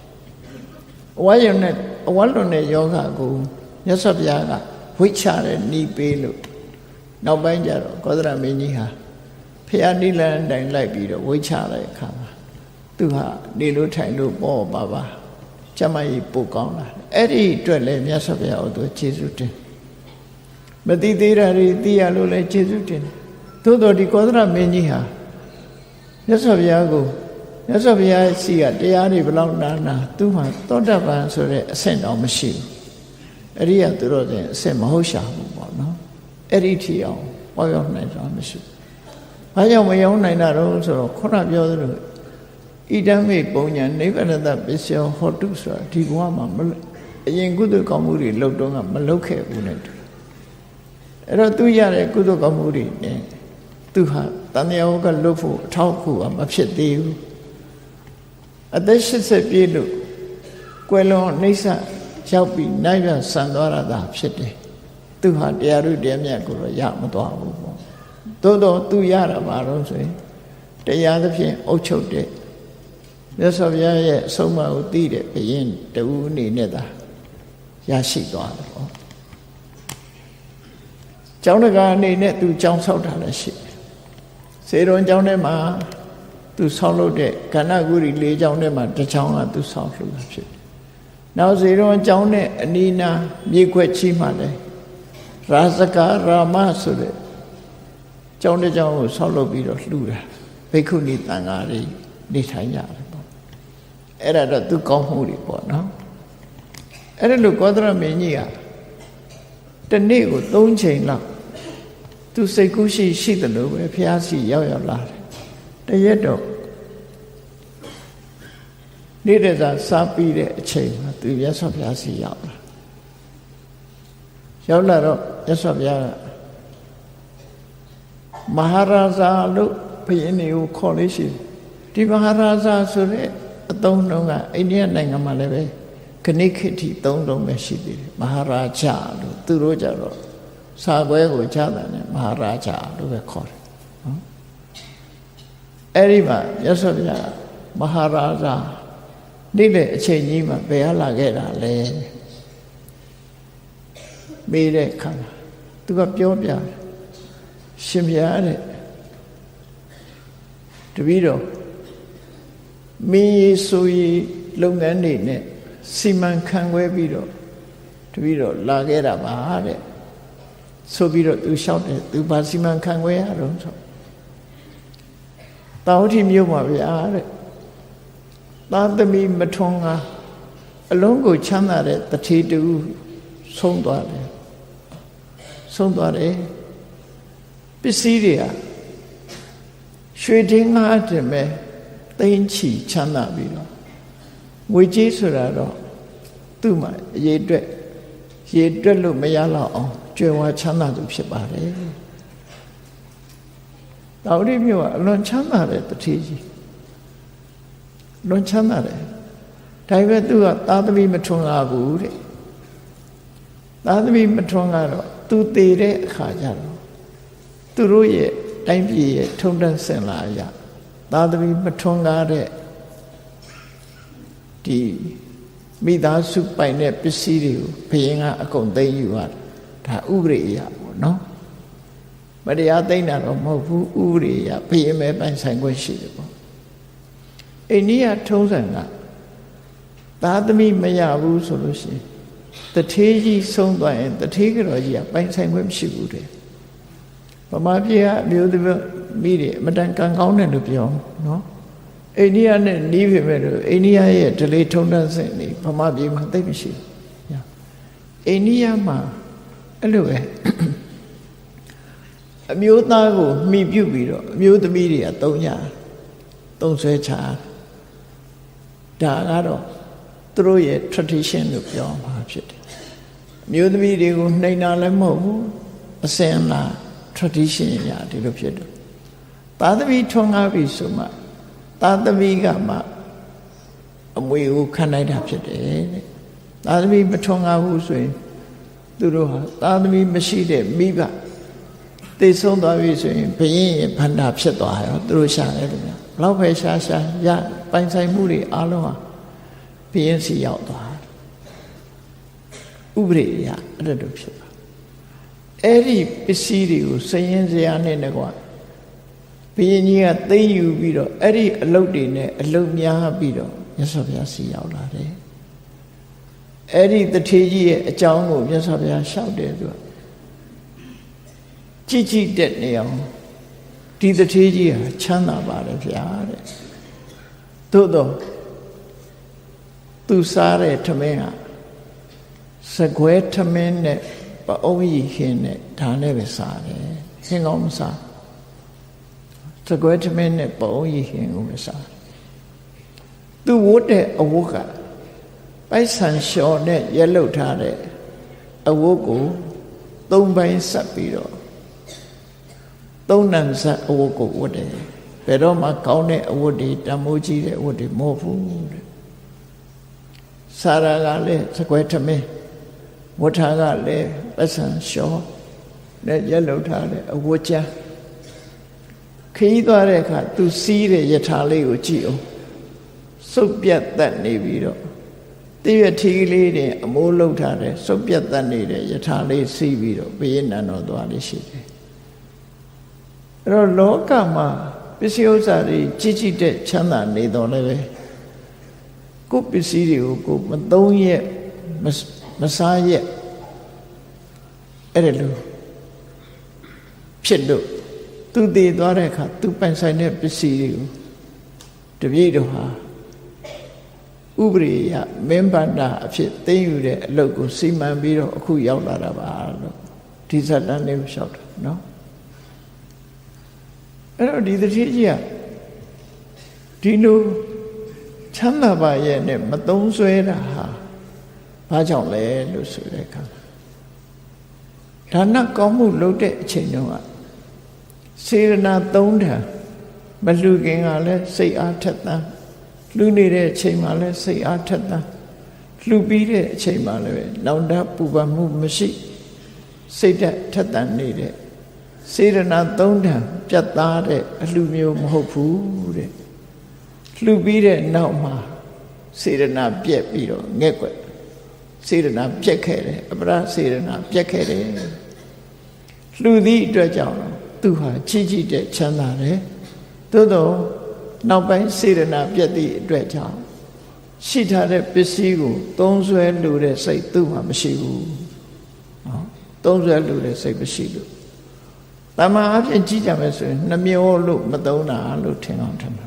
အဝါလွန်တဲ့ယောဂကိုမြတ်စွာဘုရားကဝိချတဲ့ဤပေးလို့နောက်ပိုင်းကျတော့ကောသလမင်းကြီးဟာဖျားနိလန်တိုင်လိုက်ပြီးတော့ဝိချတဲ့အခါမှာသူဟာနေလို့ထိုင်လို့ပေါ့ပါကျမကြီးပို့ကောင်းလာအဲ့ဒီအတွက်လည်းမြတ်စွာဘုရားကိုသူကျေးဇူးတင်မသိသေးတာတွေသိရလို့လည်းကျေးဇူးတင်သို့တော်ဒီကောသလမင်းကြီးဟာမြတ်စွာဘုရားကိုမြတ်စွာဘုရားရှိကတရားတွေဘလောက်နာသူမှသောတပန်ဆိုတဲ့အဆင့်တော့မရှိဘူးအရိယသူတော်စင်အဆင့်မဟုတ်ရှာဘူးပေါ့နော်အဲ့ဒီထီအောင်ပေါ်ရောက်နိုင်တာမရှိဘူးဘာကြောင့်မရောက်နိုင်တာတော့ဆိုတော့ခုနပြောသလိုဣဒံမေပုံညာနိဗ္ဗာန်တပစ္စယောဟောတုဆိုတာဒီဘဝမှာအရင်ကုသိုလ်ကောင်းမှုတွေလုပ်တော့ကမလုပ်ခဲ့ဘူးနဲ့တူအဲ့တော့သူရတဲ့ကုသိုလ်ကောင်းမှုတွေနဲ့သူဟာတဏှာကလွတ်ဖို့အထောက်အကူမဖြစ်သေးဘူးအသက်80ပြည့်လို့ကွယ်လွန်နှိစ္စရောက်ပြီးနိုင်ပြန်ဆန်သွားတာဖြစ်တယ်သူဟာတရားဥတရားမြတ်ကိုတော့ရမသွားဘူးပေါ့သို့တော့သူရတာပါတော့ဆိုရင်တရားသဖြင့်အုပ်ချုပ်တဲ့မြတ်စွာဘုရားရဲ့အဆုံးအမကိုသိတဲ့ဘုရင်တူအနေနဲ့သာရရှိသွားတယ်ပေါ့ကျောင်းတကာအနေနဲ့သူကျောင်းဆောက်တာလည်းရှိတယ်စေရွန်ကျောင်းထဲမှာသူဆောက်လုပ်တဲ့ကဏ္ဍဂုရီ၄ကျောင်းထဲမှာတစ်ကျောင်းကသူဆောက်လုပ်တာဖြစ်တယ်နောက်စေရွန်ကျောင်းနဲ့အနီးနားမြေခွက်ချီမှလည်းရာဇကာရာမဆိုတဲ့ကျောင်းတစ်ကျောင်းကိုဆောက်လုပ်ပြီးတော့လှူတာဘိက္ခုနီတန်ဃာတွေနေထိုင်ကြတယ်ပေါ့အဲ့ဒါတော့သူကောင်းမှုတွေပေါ့နော်အဲ့ဒါလို့ကောသလမင်းကြီးကတနေ့ကို3ချိန်လောက်သူစိတ်ကူးရှိတယ်လို့ပဲဘုရားရှိရောက်လာတယ်တရက်တော့နေတဲ့စားပြီးတဲ့အချိန်မှာသူမြတ်စွာဘုရားရှိရောက်လာတော့မြတ်စွာဘုရားကမဟာရာဇာလို့ဘုရင်တွေကိုခေါ်လို့ရှိတယ်ဒီမဟာရာဇာဆိုတဲ့အသုံးနှုန်းကအိန္ဒိယနိုင်ငံမှာလည်းပဲခဏခေတ်ထိသုံးလုံးပဲရှိသေးတယ်မဟာရာဂျာလို့သူတို့ကြတော့စာပွဲကိုကြားတယ်နဲ့မဟာရာဂျာလို့ပဲခေါ်တယ်နော်အဲ့ဒီမှာမြတ်စွာဘုရားမဟာရာဇာနေ့အချိန်ကြီးမှာဘယ်လာခဲ့တာလဲမေးတဲ့အခါသူကပြောပြတယ်ရှင်ဘုရားတဲ့တပည့်တော် မင်းရေးဆိုရေးလုပ်ငန်းတွေနဲ့စီမံခန့်ခွဲပြီးတော့တပည့်တော်လာခဲ့တာပါတဲ့ဆိုပြီးတော့သူလျှောက်တယ်သူဘာစီမံခန့်ခွဲရတော့ဆိုတာဝတိမြို့မှာဗျာတဲ့သားသမီးမထွန်းကားအလုံးကိုချမ်းသာတဲ့တထေတူဆုံးသွားတယ်ပစ္စည်းတွေကရွှေတင်းငါးတင်မဲ့သိန်းချီချမ်းသာပြီးတော့ငွေကြေးဆိုတာတော့သူ့မှာရေတွက်လို့မရတော့အောင်ကျွယ်ဝချမ်းသာသူဖြစ်ပါတယ်တာဝတိမြို့ကအလွန်ချမ်းသာတဲ့တထေကြီးလွန်ချမ်းသာတယ်ဒါပေမဲ့သူကသားသမီးမထွန်းကားဘူးတဲ့သားသမီးမထွန်းကားတော့သူတည်တဲ့အခါကျတော့သူတို့ရဲ့တိုင်းပြည်ရဲ့ထုံတန်းစင်လာရသားသမီးမထွန်းကားတဲ့ဒီမိသားစုပိုင်တဲ့ပစ္စည်းတွေကိုဘုရင်ကအကုန်သိမ်းယူရတယ်ဒါဥပဒေအရပေါ့နော်မတရားသိမ်းတာတော့မဟုတ်ဘူးဥပဒေအရဘုရင်ပဲပိုင်ဆိုင်ခွင့်ရှိတယ်ပေါ့အိန္ဒိယထုံးစံကသားသမီးမရဘူးဆိုလို့ရှိရင်တထေးကြီးဆုံးသွားရင်တထေးကတော်ကြီးကပိုင်ဆိုင်ခွင့်မရှိဘူးတဲ့ဗမာပြည်ကအမျိုးသမီးတွေအမတန်ကံကောင်းတယ်လို့ပြောနော်အိန္ဒိယနဲ့နီးပြီမဲ့လို့အိန္ဒိယရဲ့ဒလေထုံတန်းစင်နေဗမာပြည်မှာသိမရှိဘူးအိန္ဒိယမှာအဲ့လိုပဲအမျိုးသားကိုမှီပြုတ်ပြီးတော့အမျိုးသမီးတွေကသုံးဆွဲချဒါကတော့သူတို့ရဲ့ tradition လို့ပြောမှာဖြစ်တယ်အမျိုးသမီးတွေကိုနှိမ်တာလည်းမဟုတ်ဘူးအစင်လာ tradition ရဒီလိုဖြစ်တယ်သားသမီးထွန်းကားပြီဆိုမှသားသမီးကမှအမွေကိုခံလိုက်တာဖြစ်တယ်တဲ့သားသမီးမထွန်းကားဘူးဆိုရင်သူတို့ဟာသားသမီးမရှိတဲ့မိဘသိဆုံးသွားပြီဆိုရင်ဘုရင်ရဲ့ဗန္တာဖြစ်သွားရောသူတို့ရှာတယ်ဗျာဘလောက်ပဲရှာရပိုင်ဆိုင်မှုတွေအားလုံးဟာဘုရင်စီရောက်သွားဥပဒေအရအဲ့လိုဖြစ်ပါအဲ့ဒီပစ္စည်းတွေကိုစရင်စရာနဲ့ကွာဘုရင်ကြီးကသိမ်းယူပြီးတော့အဲ့ဒီအလုတ်တွေနဲ့အလုတ်များပြီးတော့မြတ်စွာဘုရားစီရောက်လာတယ်အဲ့ဒီတထေးကြီးရဲ့အကြောင်းကိုမြတ်စွာဘုရားလျှောက်တယ်သူကကြည်တဲ့နေအောင်ဒီတထေးကြီးဟာချမ်းသာပါတယ်ဗျာတဲ့သို့တော့သူစားတဲ့ထမင်းကစကွဲထမင်းနဲ့ပအုံးရီခင်းနဲ့ဒါနဲ့ပဲစားတယ်ဟင်းကောင်းမစားစကွဲထမင်းနဲ့ပအုံးရီခင်းကိုမစားသူဝတ်တဲ့အဝတ်ကပိုက်ဆံလျှော်နဲ့ရက်လုတ်ထားတဲ့အဝတ်ကို၃ပိုင်းဆက်ပြီးတော့သုံးနံဆက်အဝတ်ကိုဝတ်တယ်ဘယ်တော့မှကောင်းတဲ့အဝတ်တွေတမိုးကြီးတဲ့အဝတ်တွေမဟုတ်ဘူးတဲ့စာရာကလည်းစကွဲထမင်းဝတ်ထားကလည်းပိုက်ဆံလျှော်နဲ့ရက်လုတ်ထားတဲ့အဝတ်ချမ်းခရီးသွားတဲ့အခါသူစီးတဲ့ယထာလေးကိုကြည့်အောင်စုပ်ပြတ်တတ်နေပြီးတော့တည့်ရထီးလေးတွေအမိုးလုတ်ထားတဲ့စုပ်ပြတ်တတ်နေတဲ့ယထာလေးစီးပြီးတော့ဘုရင်နံတော်သွားလေးရှိတယ်အဲ့တော့လောကမှာပစ္စည်းဥစ္စာတွေကြီးတဲ့ချမ်းသာနေတော်လည်းပဲကိုယ်ပစ္စည်းတွေကိုကိုမသုံးရက်မစားရက်အဲ့ဒါလို့ဖြစ်လို့သူတည်သွားတဲ့အခါသူပိုင်ဆိုင်တဲ့ပစ္စည်းတွေကိုတပြည့်တော့ဟာဥပရိယမင်းဗန္တာအဖြစ်သိမ်းယူတဲ့အလုပ်ကိုစီမံပြီးတော့အခုရောက်လာတာပါလို့ဒီဇတ်တန်လေးကိုလျှောက်တယ်နော်အဲ့တော့ဒီတတိကြီးကဒီလိုချမ်းသာပါရဲ့နဲ့မသုံးဆွဲတာဟာဘာကြောင့်လဲလို့ဆိုတဲ့အခါဒါနကောင်းမှုလုပ်တဲ့အချိန်တုန်းကစေရနာသုံးထံမလှူခင်ကလည်းစိတ်အားထက်သန်လှူနေတဲ့အချိန်မှာလည်းစိတ်အားထက်သန်လှူပြီးတဲ့အချိန်မှာလည်းနောင်တပူပန်မှုမရှိစိတ်ထက်သန်နေတဲ့စေရနာသုံးထံပြတ်သားတဲ့အလှူမျိုးမဟုတ်ဘူးတဲ့လှူပြီးတဲ့နောက်မှာစေရနာပြက်ပြီးတော့ငဲ့ကွက်စေရနာပြက်ခဲ့တယ်အပရစေရနာပြက်ခဲ့တယ်လှူသည့်အတွက်ကြောင့်သူဟာကြီးတဲ့ချမ်းသာတယ်သို့တော့ နောက်ပိုင်းစေတနာပြည့်သည့်အတွက်ကြောင့်ရှိထားတဲ့ပစ္စည်းကိုသုံးဆွဲလို့တဲ့စိတ်သူ့မှာမရှိဘူးနော်သုံးဆွဲလို့တဲ့စိတ်မရှိလို့တမန်အဖြစ်ကြည့်ကြမယ်ဆိုရင်နှမျောလို့မသုံးတာလို့ထင်အောင်ထင်မှာ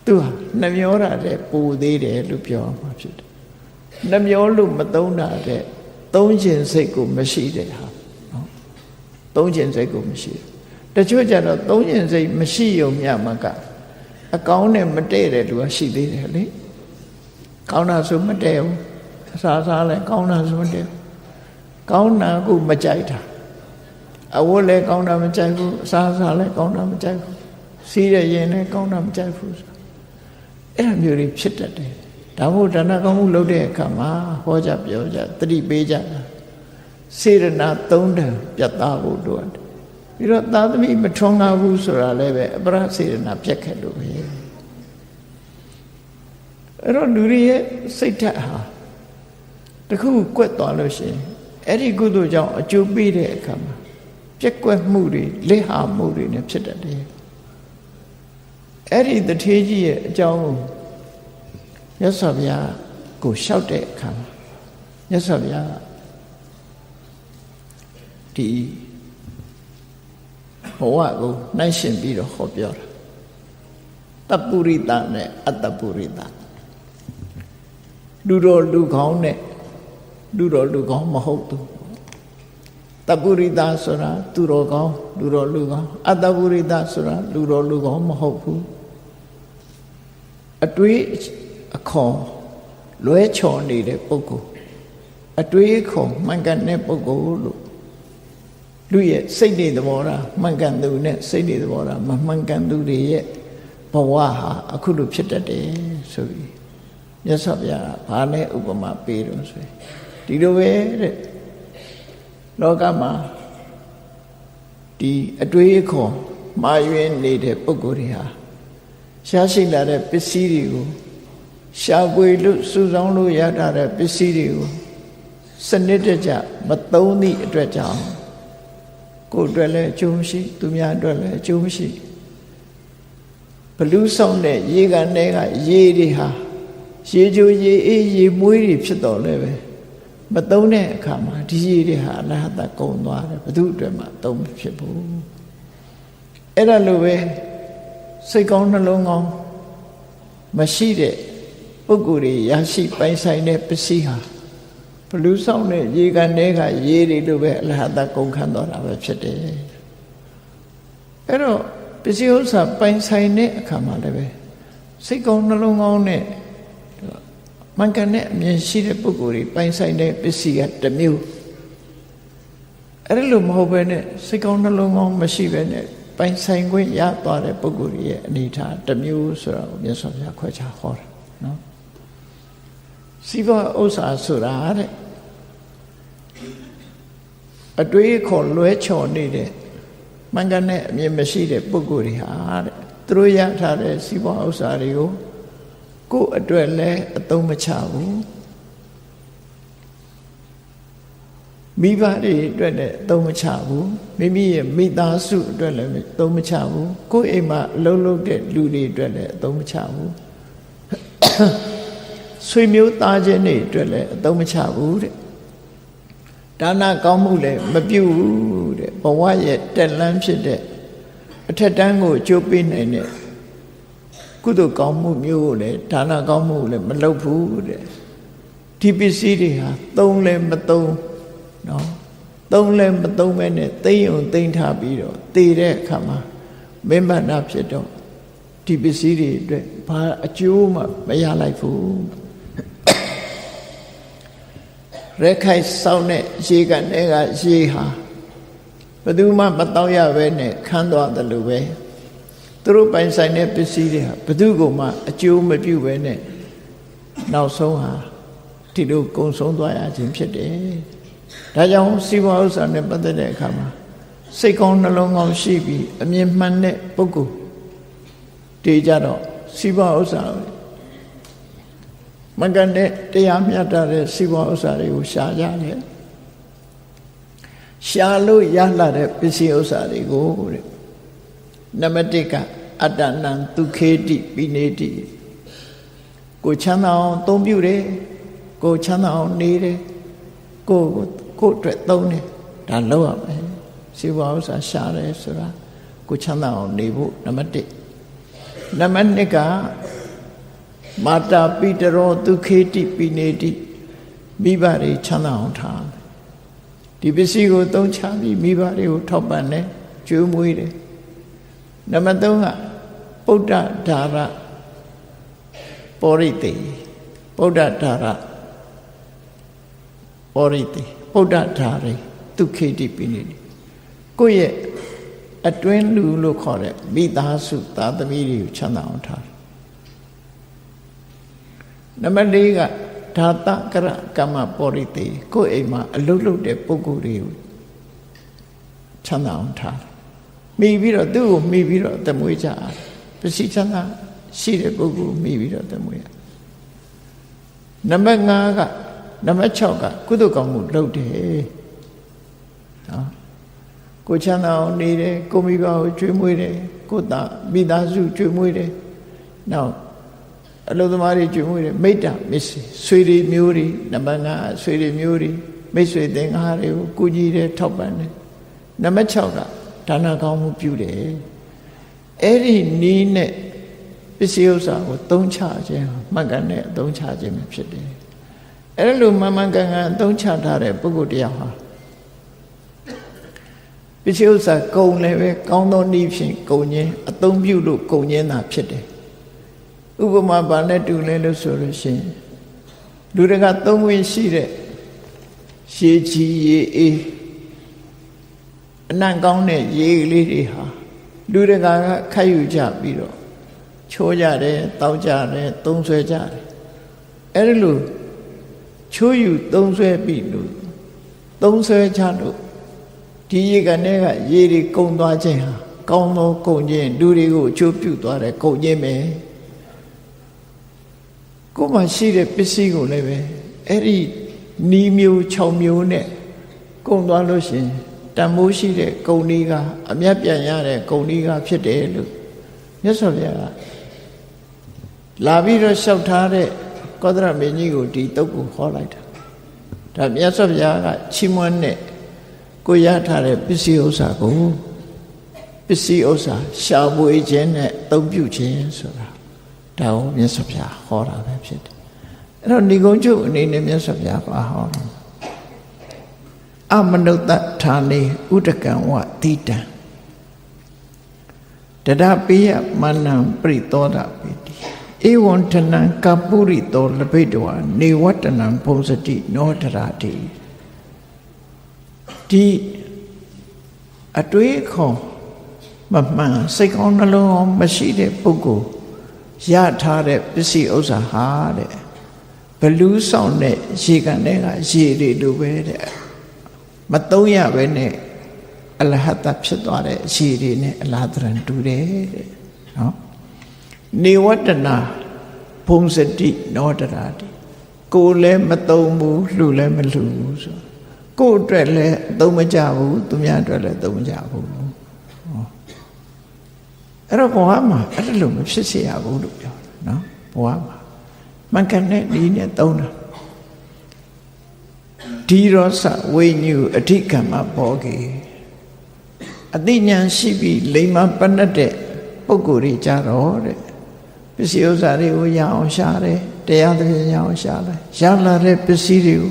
သူဟာနှမျောတာတဲ့ပူသေးတယ်လို့ပြောမှာဖြစ်တယ်နှမျောလို့မသုံးတာတဲ့သုံးခြင်းစိတ်ကိုမရှိတဲ့ဟာနော်သုံးခြင်းစိတ်ကိုမရှိတချို့ကြတော့သုံးခြင်းစိတ်မရှိုံမျှမကအကောင်းနဲ့မတည့်တဲ့လူကရှိသေးတယ်လေကောင်းတာဆိုမတည့်ဘူးအစားစားလဲကောင်းတာဆိုမတည့်ဘူးကောင်းတာကိုမကြိုက်တာအဝတ်လည်းကောင်းတာမကြိုက်ဘူးအစားစားလည်းကောင်းတာမကြိုက်ဘူးစီးရရင်လည်းကောင်းတာမကြိုက်ဘူးဆိုအဲ့လိုမျိုးတွေဖြစ်တတ်တယ်ဒါမို့ဒါနကောင်းမှုလုပ်တဲ့အခါမှာဟောကြပြောကြသတိပေးကြတာစေရနာသုံးတန်ပြတ်သားဖို့တို့တယ်ပြီးတော့သာသမီမထွန်းကားဘူးဆိုတာလည်းပဲအပရစေရနာပြတ်ခဲ့လို့ပဲအဲ့တော့လူတွေရဲ့စိတ်ဓာတ်ဟာတခုကွက်သွားလို့ရှိရင်အဲ့ဒီကုသိုလ်ကြောင့်အကျိုးပေးတဲ့အခါမှာပြက်ကွက်မှုတွေလက်ဟာမှုတွေနဲ့ဖြစ်တတ်တယ်အဲ့ဒီတထေးကြီးရဲ့အကြောင်းကိုမြတ်စွာဘုရားကိုလျှောက်တဲ့အခါမှာမြတ်စွာဘုရားဒီဘဝကိုနှိုင်းရှင်ပြီးတော့ဟောပြောတာတပ္ပုရိသနဲ့အတ္တပုရိသလူတော်လူကောင်းနဲ့လူတော်လူကောင်းမဟုတ်သူတပ္ပုရိသဆိုတာသူတော်ကောင်းလူတော်လူကောင်းအတ္တပုရိသဆိုတာလူတော်လူကောင်းမဟုတ်ဘူးအတွေးအခေါ်လွဲချော်နေတဲ့ပုဂ္ဂိုလ်အတွေးအခေါ်မှန်ကန်တဲ့ပုဂ္ဂိုလ်လို့လူရဲ့စိတ်နေသဘောထားမှန်ကန်သူနဲ့စိတ်နေသဘောထားမမှန်ကန်သူတွေရဲ့ဘဝဟာအခုလိုဖြစ်တတ်တယ်ဆိုပြီးမြတ်စွာဘုရားဘာနဲ့ဥပမာပေးတော့ဆိုရင်ဒီလိုပဲတဲ့လောကမှာဒီအတွေးအခေါ်မှားယွင်းနေတဲ့ပုဂ္ဂိုလ်တွေဟာရှားရှိလာတဲ့ပစ္စည်းတွေကိုရှားပွေလို့စုဆောင်းလို့ရတဲ့ပစ္စည်းတွေကိုစနစ်တကျမသုံးသည့်အတွက်ကြောင့်ကိုယ်အတွက်လည်းအကျိုးမရှိသူများအတွက်လည်းအကျိုးမရှိဘလူးဆောင်တဲ့ရေကန်တွေကရေတွေဟာရေချိုရေအေးရေမွေးတွေဖြစ်တော်လဲပဲမသုံးတဲ့အခါမှာဒီရေတွေဟာအလဟတကုန်သွားတယ်ဘု து အတွက်မှသုံးမဖြစ်ဘူးအဲ့ဒါလိုပဲစိတ်ကောင်းနှလုံးကောင်းမရှိတဲ့ပုဂ္ဂိုလ်တွေရရှိပိုင်ဆိုင်တဲ့ပစ္စည်းဟာဘလူးဆောင်တဲ့ရေကန်တွေကရေတွေလိုပဲအလဟတကုန်ခန်းသွားတာပဲဖြစ်တယ်အဲ့တော့ပစ္စည်းဥစ္စာပိုင်ဆိုင်တဲ့အခါမှာလည်းပဲစိတ်ကောင်းနှလုံးကောင်းနဲ့မှန်ကန်တဲ့အမြင်ရှိတဲ့ပုဂ္ဂိုလ်တွေပိုင်ဆိုင်တဲ့ပစ္စည်းကတစ်မျိုးအဲ့လိုမဟုတ်ဘဲနဲ့စိတ်ကောင်းနှလုံးကောင်းမရှိဘဲနဲ့ပိုင်ဆိုင်ခွင့်ရသွားတဲ့ပုဂ္ဂိုလ်ရဲ့အနေထားတစ်မျိုးဆိုတာကိုမြတ်စွာဘုရားခွဲခြားဟောတာနော်စီးပွားဥစ္စာဆိုတာတဲ့အတွေးခေါ်လွဲချော်နေတဲ့မှန်ကန်တဲ့အမြင်မရှိတဲ့ပုဂ္ဂိုလ်တွေဟာတဲ့သူတို့ရထားတဲ့စီးပွားဥစ္စာတွေကိုကိုယ်အတွက်လည်းအသုံးမချဘူးမိဘတွေအတွက်လည်းအသုံးမချဘူးမိမိရဲ့မိသားစုအတွက်လည်းအသုံးမချဘူးကိုယ်အိမ်မှာအလုပ်လုပ်တဲ့လူတွေအတွက်လည်းအသုံးမချဘူးဆွေမျိုးသားချင်းတွေအတွက်လည်းအသုံးမချဘူးတဲ့ဒါနကောင်းမှုလည်းမပြုဘူးတဲ့ဘဝရဲ့တက်လန်းဖြစ်တဲ့အထက်တန်းကိုအကျိုးပေးနိုင်တဲ့ကုသိုလ်ကောင်းမှုမျိုးကိုလည်းဒါနကောင်းမှုကိုလည်းမလုပ်ဘူးတဲ့ဒီပစ္စည်းတွေဟာသုံးလည်းမသုံးနော်သုံးလည်းမသုံးပဲနဲ့သိမ့်ုံသိမ့်ထားပြီးတော့တည်တဲ့အခါမှာမင်းမနာဖြစ်တော့ဒီပစ္စည်းတွေအတွက်ဘာအကျိုးမှမရလိုက်ဘူးရက်ခိုက်စောင်းတဲ့ရေကန်တွေကရေဟာဘယ်သူမှမတော့ရပဲနဲ့ခန်းသွားတယ်လို့ပဲသူတို့ပိုင်ဆိုင်တဲ့ပစ္စည်းတွေဟာဘယ်သူကမှအကျိုးမပြုပဲနဲ့နောက်ဆုံးဟာဒီလိုကုံဆုံးသွားရခြင်းဖြစ်တယ်ဒါကြောင့်စီးပွားဥစ္စာနဲ့ပတ်သက်တဲ့အခါမှာစိတ်ကောင်းနှလုံးကောင်းရှိပြီးအမြင်မှန်တဲ့ပုဂ္ဂိုလ်တွေကြတော့စီးပွားဥစ္စာမကန်တဲ့တရားမြတ်တဲ့စီးပွားဥစ္စာတွေကိုရှာကြတယ်ရှာလို့ရလာတဲ့ပစ္စည်းဥစ္စာတွေကိုတဲ့နံပါတ်1က အတ္တနံဒုက္ခေတိပိနေတိကိုချမ်းသာအောင်သုံးပြုတယ်ကိုချမ်းသာအောင်နေတယ်ကိုအတွက်သုံးတယ်ဒါလောက်ရမယ်စီးပွားဥစ္စာရှာတယ်ဆိုတာကိုချမ်းသာအောင်နေဖို့နံပါတ်1နံပါတ်2ကမာတာပိတရောဒုက္ခေတိပိနေတိမိဘတွေချမ်းသာအောင်ထားဒီပစ္စည်းကိုသုံးချပြီးမိဘတွေကိုထောက်ပံ့တယ်ကျွေးမွေးတယ်နံပါတ်3ကပုဒ္ဒဒါရပောရိတေပုဒ္ဒဒါရပောရိတေပုဒ္ဒဒါရေဒုက္ခေတိပိနေတိကိုယ့်ရဲ့အတွင်းလူလို့ခေါ်တဲ့မိသားစုသားသမီးတွေကိုချမ်းသာအောင်ထားနံပါတ်4ကဒါတကရကမ္မပောရိတေကိုယ့်အိမ်မှာအလုပ်လုပ်တဲ့ပုဂ္ဂိုလ်တွေကိုချမ်းသာအောင်ထားမိပြီးတော့သူ့ကိုမိပြီးတော့အသက်မွေးကြပစ္စည်းချမ်းသာရှိတဲ့ပုဂ္ဂိုလ်မိပြီးတော့အသက်မွေးရနံပါတ်5ကနံပါတ်6ကကုသိုလ်ကောင်းမှုလုပ်တယ်နော်ကိုချမ်းသာအောင်နေတယ်ကိုမိဘကိုကျွေးမွေးတယ်ကိုမိသားစုကျွေးမွေးတယ်နောက်အလုပ်သမားတွေကျွေးမွေးတယ်မိတ္တမစ္စေဆွေတွေမျိုးတွေနံပါတ်5ဆွေတွေမျိုးတွေမိတ်ဆွေသင်္ကားတွေကိုကူညီတယ်ထောက်ပံ့တယ်နံပါတ်6ကဒါနကောင်းမှုပြုတယ်အဲ့ဒီနီးနဲ့ပစ္စည်းဥစ္စာကိုသုံးချခြင်းမှန်ကန်တဲ့အသုံးချခြင်းပဲဖြစ်တယ်အဲ့လိုမှန်မှန်ကန်ကန်အသုံးချထားတဲ့ပုဂ္ဂိုလ်တရားဟာပစ္စည်းဥစ္စာကုန်လည်းပဲကောင်းသောနည်းဖြင့်ကုန်ခြင်းအသုံးပြုလို့ကုန်ခြင်းသာဖြစ်တယ်ဥပမာဘာနဲ့တူလဲလို့ဆိုလို့ရှိရင်လူတွေကသုံးဝင်ရှိတဲ့ရေကြီးရေအေးအနံ့ကောင်းတဲ့ရေကလေးတွေဟာလူတွေကခတ်ယူကြပြီးတော့ချိုးကြတယ်တောက်ကြတယ်သုံးဆွဲကြတယ်အဲ့ဒီလိုချိုးယူသုံးဆွဲပြီးလို့သုံးဆွဲကြလို့ဒီရေကနေကရေတွေကုန်သွားခြင်းဟာကောင်းသောကုန်ခြင်းလူတွေကိုအကျိုးပြုသွားတယ်ကုန်ခြင်းပဲကိုယ်မှရှိတဲ့ပစ္စည်းကိုလည်းပဲအဲ့ဒီနီးမျိုး6မျိုးနဲ့ကုန်သွားလို့ရှိရင်တန်မိုးရှိတဲ့ကုန်ဒီကအမြတ်ပြန်ရတဲ့ကုန်ဒီကဖြစ်တယ်လို့မြတ်စွာဘုရားကလာပြီးတော့လျှောက်ထားတဲ့ကောသရမင်းကြီးကိုဒီတုတ်ကိုဟောလိုက်တာဒါမြတ်စွာဘုရားကချီးမွမ်းတဲ့ကိုရထားတဲ့ပစ္စည်းဥစ္စာကိုပစ္စည်းဥစ္စာရှာဖွေခြင်းနဲ့အသုံးပြုခြင်းဆိုတာဒါကိုမြတ်စွာဘုရားဟောတာပဲဖြစ်တယ်အဲ့တော့ဏိဂုံးချုပ်အနေနဲ့မြတ်စွာဘုရားပါဟောတယ်အမနုဿဌာနေဥဒကံဝတိတံတဒပိယမနံပရိသောဒပိတိဧဝံထနံကပုရိသောလဘိတဝနေဝတ္တနံဘုံစတိနောဒရာတိဒီအတွေးခေါ်မမှန်စိတ်ကောင်းနှလုံးကောင်းမရှိတဲ့ပုဂ္ဂိုလ်ရထားတဲ့ပစ္စည်းဥစ္စာဟာတဲ့ဘလူးဆောင်တဲ့ရေကန်တဲ့ကရေတွေလိုပဲတဲ့မသုံးရပဲနဲ့အလဟတဖြစ်သွားတဲ့ရေတွေနဲ့အလားတရံတူတယ်တဲ့နော်နေဝတ္တနာဘုံစတိနောဒရာတိကိုယ်လည်းမသုံးဘူးလှူလည်းမလှူဘူးဆိုကိုယ်အတွက်လည်းသုံးမကြဘူးသူများအတွက်လည်းသုံးမကြဘူးအဲ့တော့ဘဝမှာအဲ့လိုမဖြစ်စေရဘူးလို့ပြောတယ်နော်ဘဝမှာမှန်ကန်တဲ့ဒီနဲ့သုံးတာဒီရောစဝိညုအဋ္ဌကမ္မဘောကေအသိဉာဏ်ရှိပြီးလိမ္မာပဏတ်တဲ့ပုဂ္ဂိုလ်တွေကြတော့တဲ့ပစ္စည်းဥစ္စာတွေကိုရအောင်ရှာတယ်တရားသဖြင့်ရအောင်ရှာတယ်ရလာတဲ့ပစ္စည်းတွေကို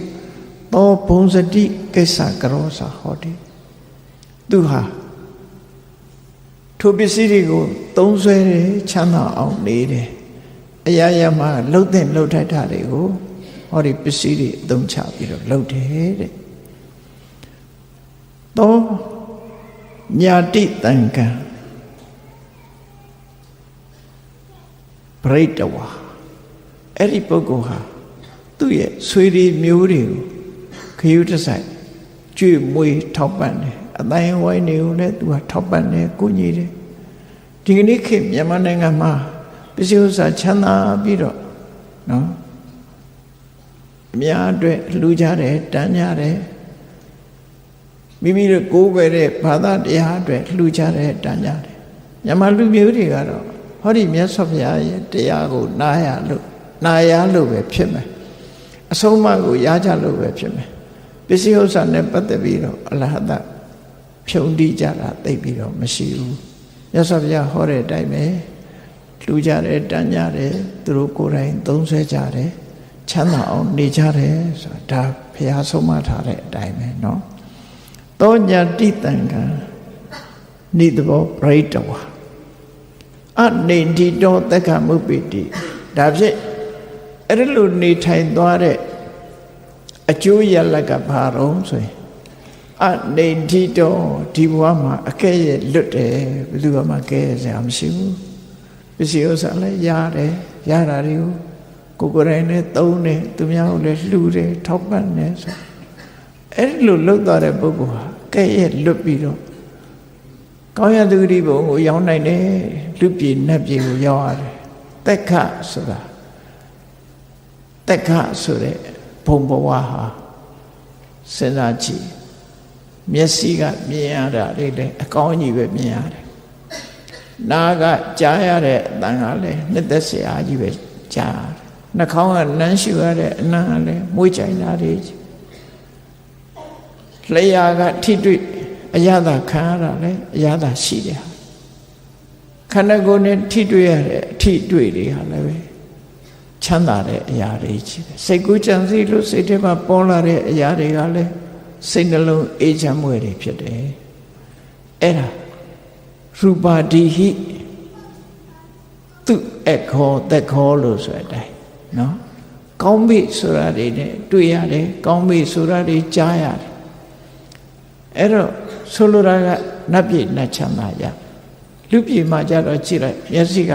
သောဘုံစတိကိစ္စကရောစာဟောတယ်သူဟာထိုပစ္စည်းတွေကိုသုံးဆွဲတယ်ချမ်းသာအောင်နေတယ်အရာရာမှာလှုပ်တဲ့လှုပ်ထိုက်တာတွေကိုဟောဒီပစ္စည်းတွေအသုံးချပြီးတော့လှုပ်တယ်တဲ့သောညာတိတံကံပရိတဝါအဲ့ဒီပုဂ္ဂိုလ်ဟာသူ့ရဲ့ဆွေတွေမျိုးတွေကိုခရုတဆိုင်ကြွေမွေထောက်ပံ့တယ်အတိုင်းဝိုင်းတွေကိုလည်းသူကထောက်ပံ့တယ်ကိုညီတယ်ဒီကနေ့ခေတ်မြန်မာနိုင်ငံမှာပစ္စည်းဥစ္စာချမ်းသာပြီးတော့နော်အများအတွက်လှူကြတယ်တန်းကြတယ်မိမိတို့ကိုးကွယ်တဲ့ဘာသာတရားအတွက်လှူကြတယ်တန်းကြတယ် မြန်မာလူမျိုးတွေကတော့ဟောဒီမြတ်စွာဘုရားရဲ့တရားကိုနာရလို့ပဲဖြစ်မယ်အဆုံးအမကိုရကြလို့ပဲဖြစ်မယ်ပစ္စည်းဥစ္စာနဲ့ပတ်သက်ပြီးတော့အလဟတဖြုံတိကြတာသိပြီးတော့မရှိဘူးမြတ်စွာဘုရားဟောတဲ့အတိုင်းပဲလူကြတယ်တန်ကြတယ်သူတို့ကိုယ်တိုင်သုံးဆွဲကြတယ်ချမ်းသာအောင်နေကြတယ်ဆိုတာဒါဘုရားဆုံးမထားတဲ့အတိုင်းပဲเนาะသောညာတိတံကံနိတဘောပရိတဝါအနေတိတောတက္ကမုပ္ပိတိဒါဖြင့်အဲ့လိုနေထိုင်သွားတဲ့အကျိုးရလကဘာတော့ဆိုရင်အနေတိတောဒီဘဝမှာအကဲ့ရဲ့လွတ်တယ်ဘယ်သူမှကဲစရာမရှိဘူးပစ္စည်းဥစ္စာလည်းရတယ်ရတာတွေကိုယ်တိုင်နဲ့သုံးတယ်သူများကိုလည်းလှူတယ်ထောက်ပံ့တယ်ဆိုအဲ့လိုလှုပ်သွားတဲ့ပုဂ္ဂိုလ်ဟာကဲ့ရဲ့လွတ်ပြီးတော့ကောင်းရသူတိဘုံကိုရောက်နိုင်တယ်လူပြည်နတ်ပြည်ကိုရောက်ရတယ်တက်ခဆိုတာတက်ခဆိုတဲ့ဘုံဘဝဟာစဉ်းစားကြည့်မျက်စိကမြင်ရတာလေးလည်းအကောင်းကြီးပဲမြင်ရတယ်နားကကြားရတဲ့အတန်ကလည်းနှစ်သက်စရာကြီးပဲကြားရတယ်နှာခေါင်းကနမ်းရှူရတဲ့အနံ့ကလည်းမွေးကြိုင်တာတွေလျှာကထိတွေ့အရသာခံရတာလည်းအရသာရှိတယ်ခန္ဓာကိုယ်နဲ့ထိတွေ့ရတဲ့အထိတွေ့တွေဟာလည်းပဲချမ်းသာတဲ့အရာတွေရှိတယ်စိတ်ကူးကြံစည်လို့စိတ်ထဲမှာပေါ်လာတဲ့အရာတွေကလည်းစိတ်နှလုံးအေးချမ်းမွေတွေဖြစ်တယ်အဲ့ဒါရူပါတိဟိသူအခောသက်ခောလို့ဆိုတဲ့အတိုင်းနော်ကောင်းပြီဆိုတာတွေနဲ့တွေ့ရတယ်ကောင်းပြီဆိုတာတွေကြားရတယ်အဲ့တော့ဆိုလိုတာကနတ်ပြည်နတ်ချမ်းသာရလူပြည်မှာကြတော့ကြည့်လိုက်မျက်စိက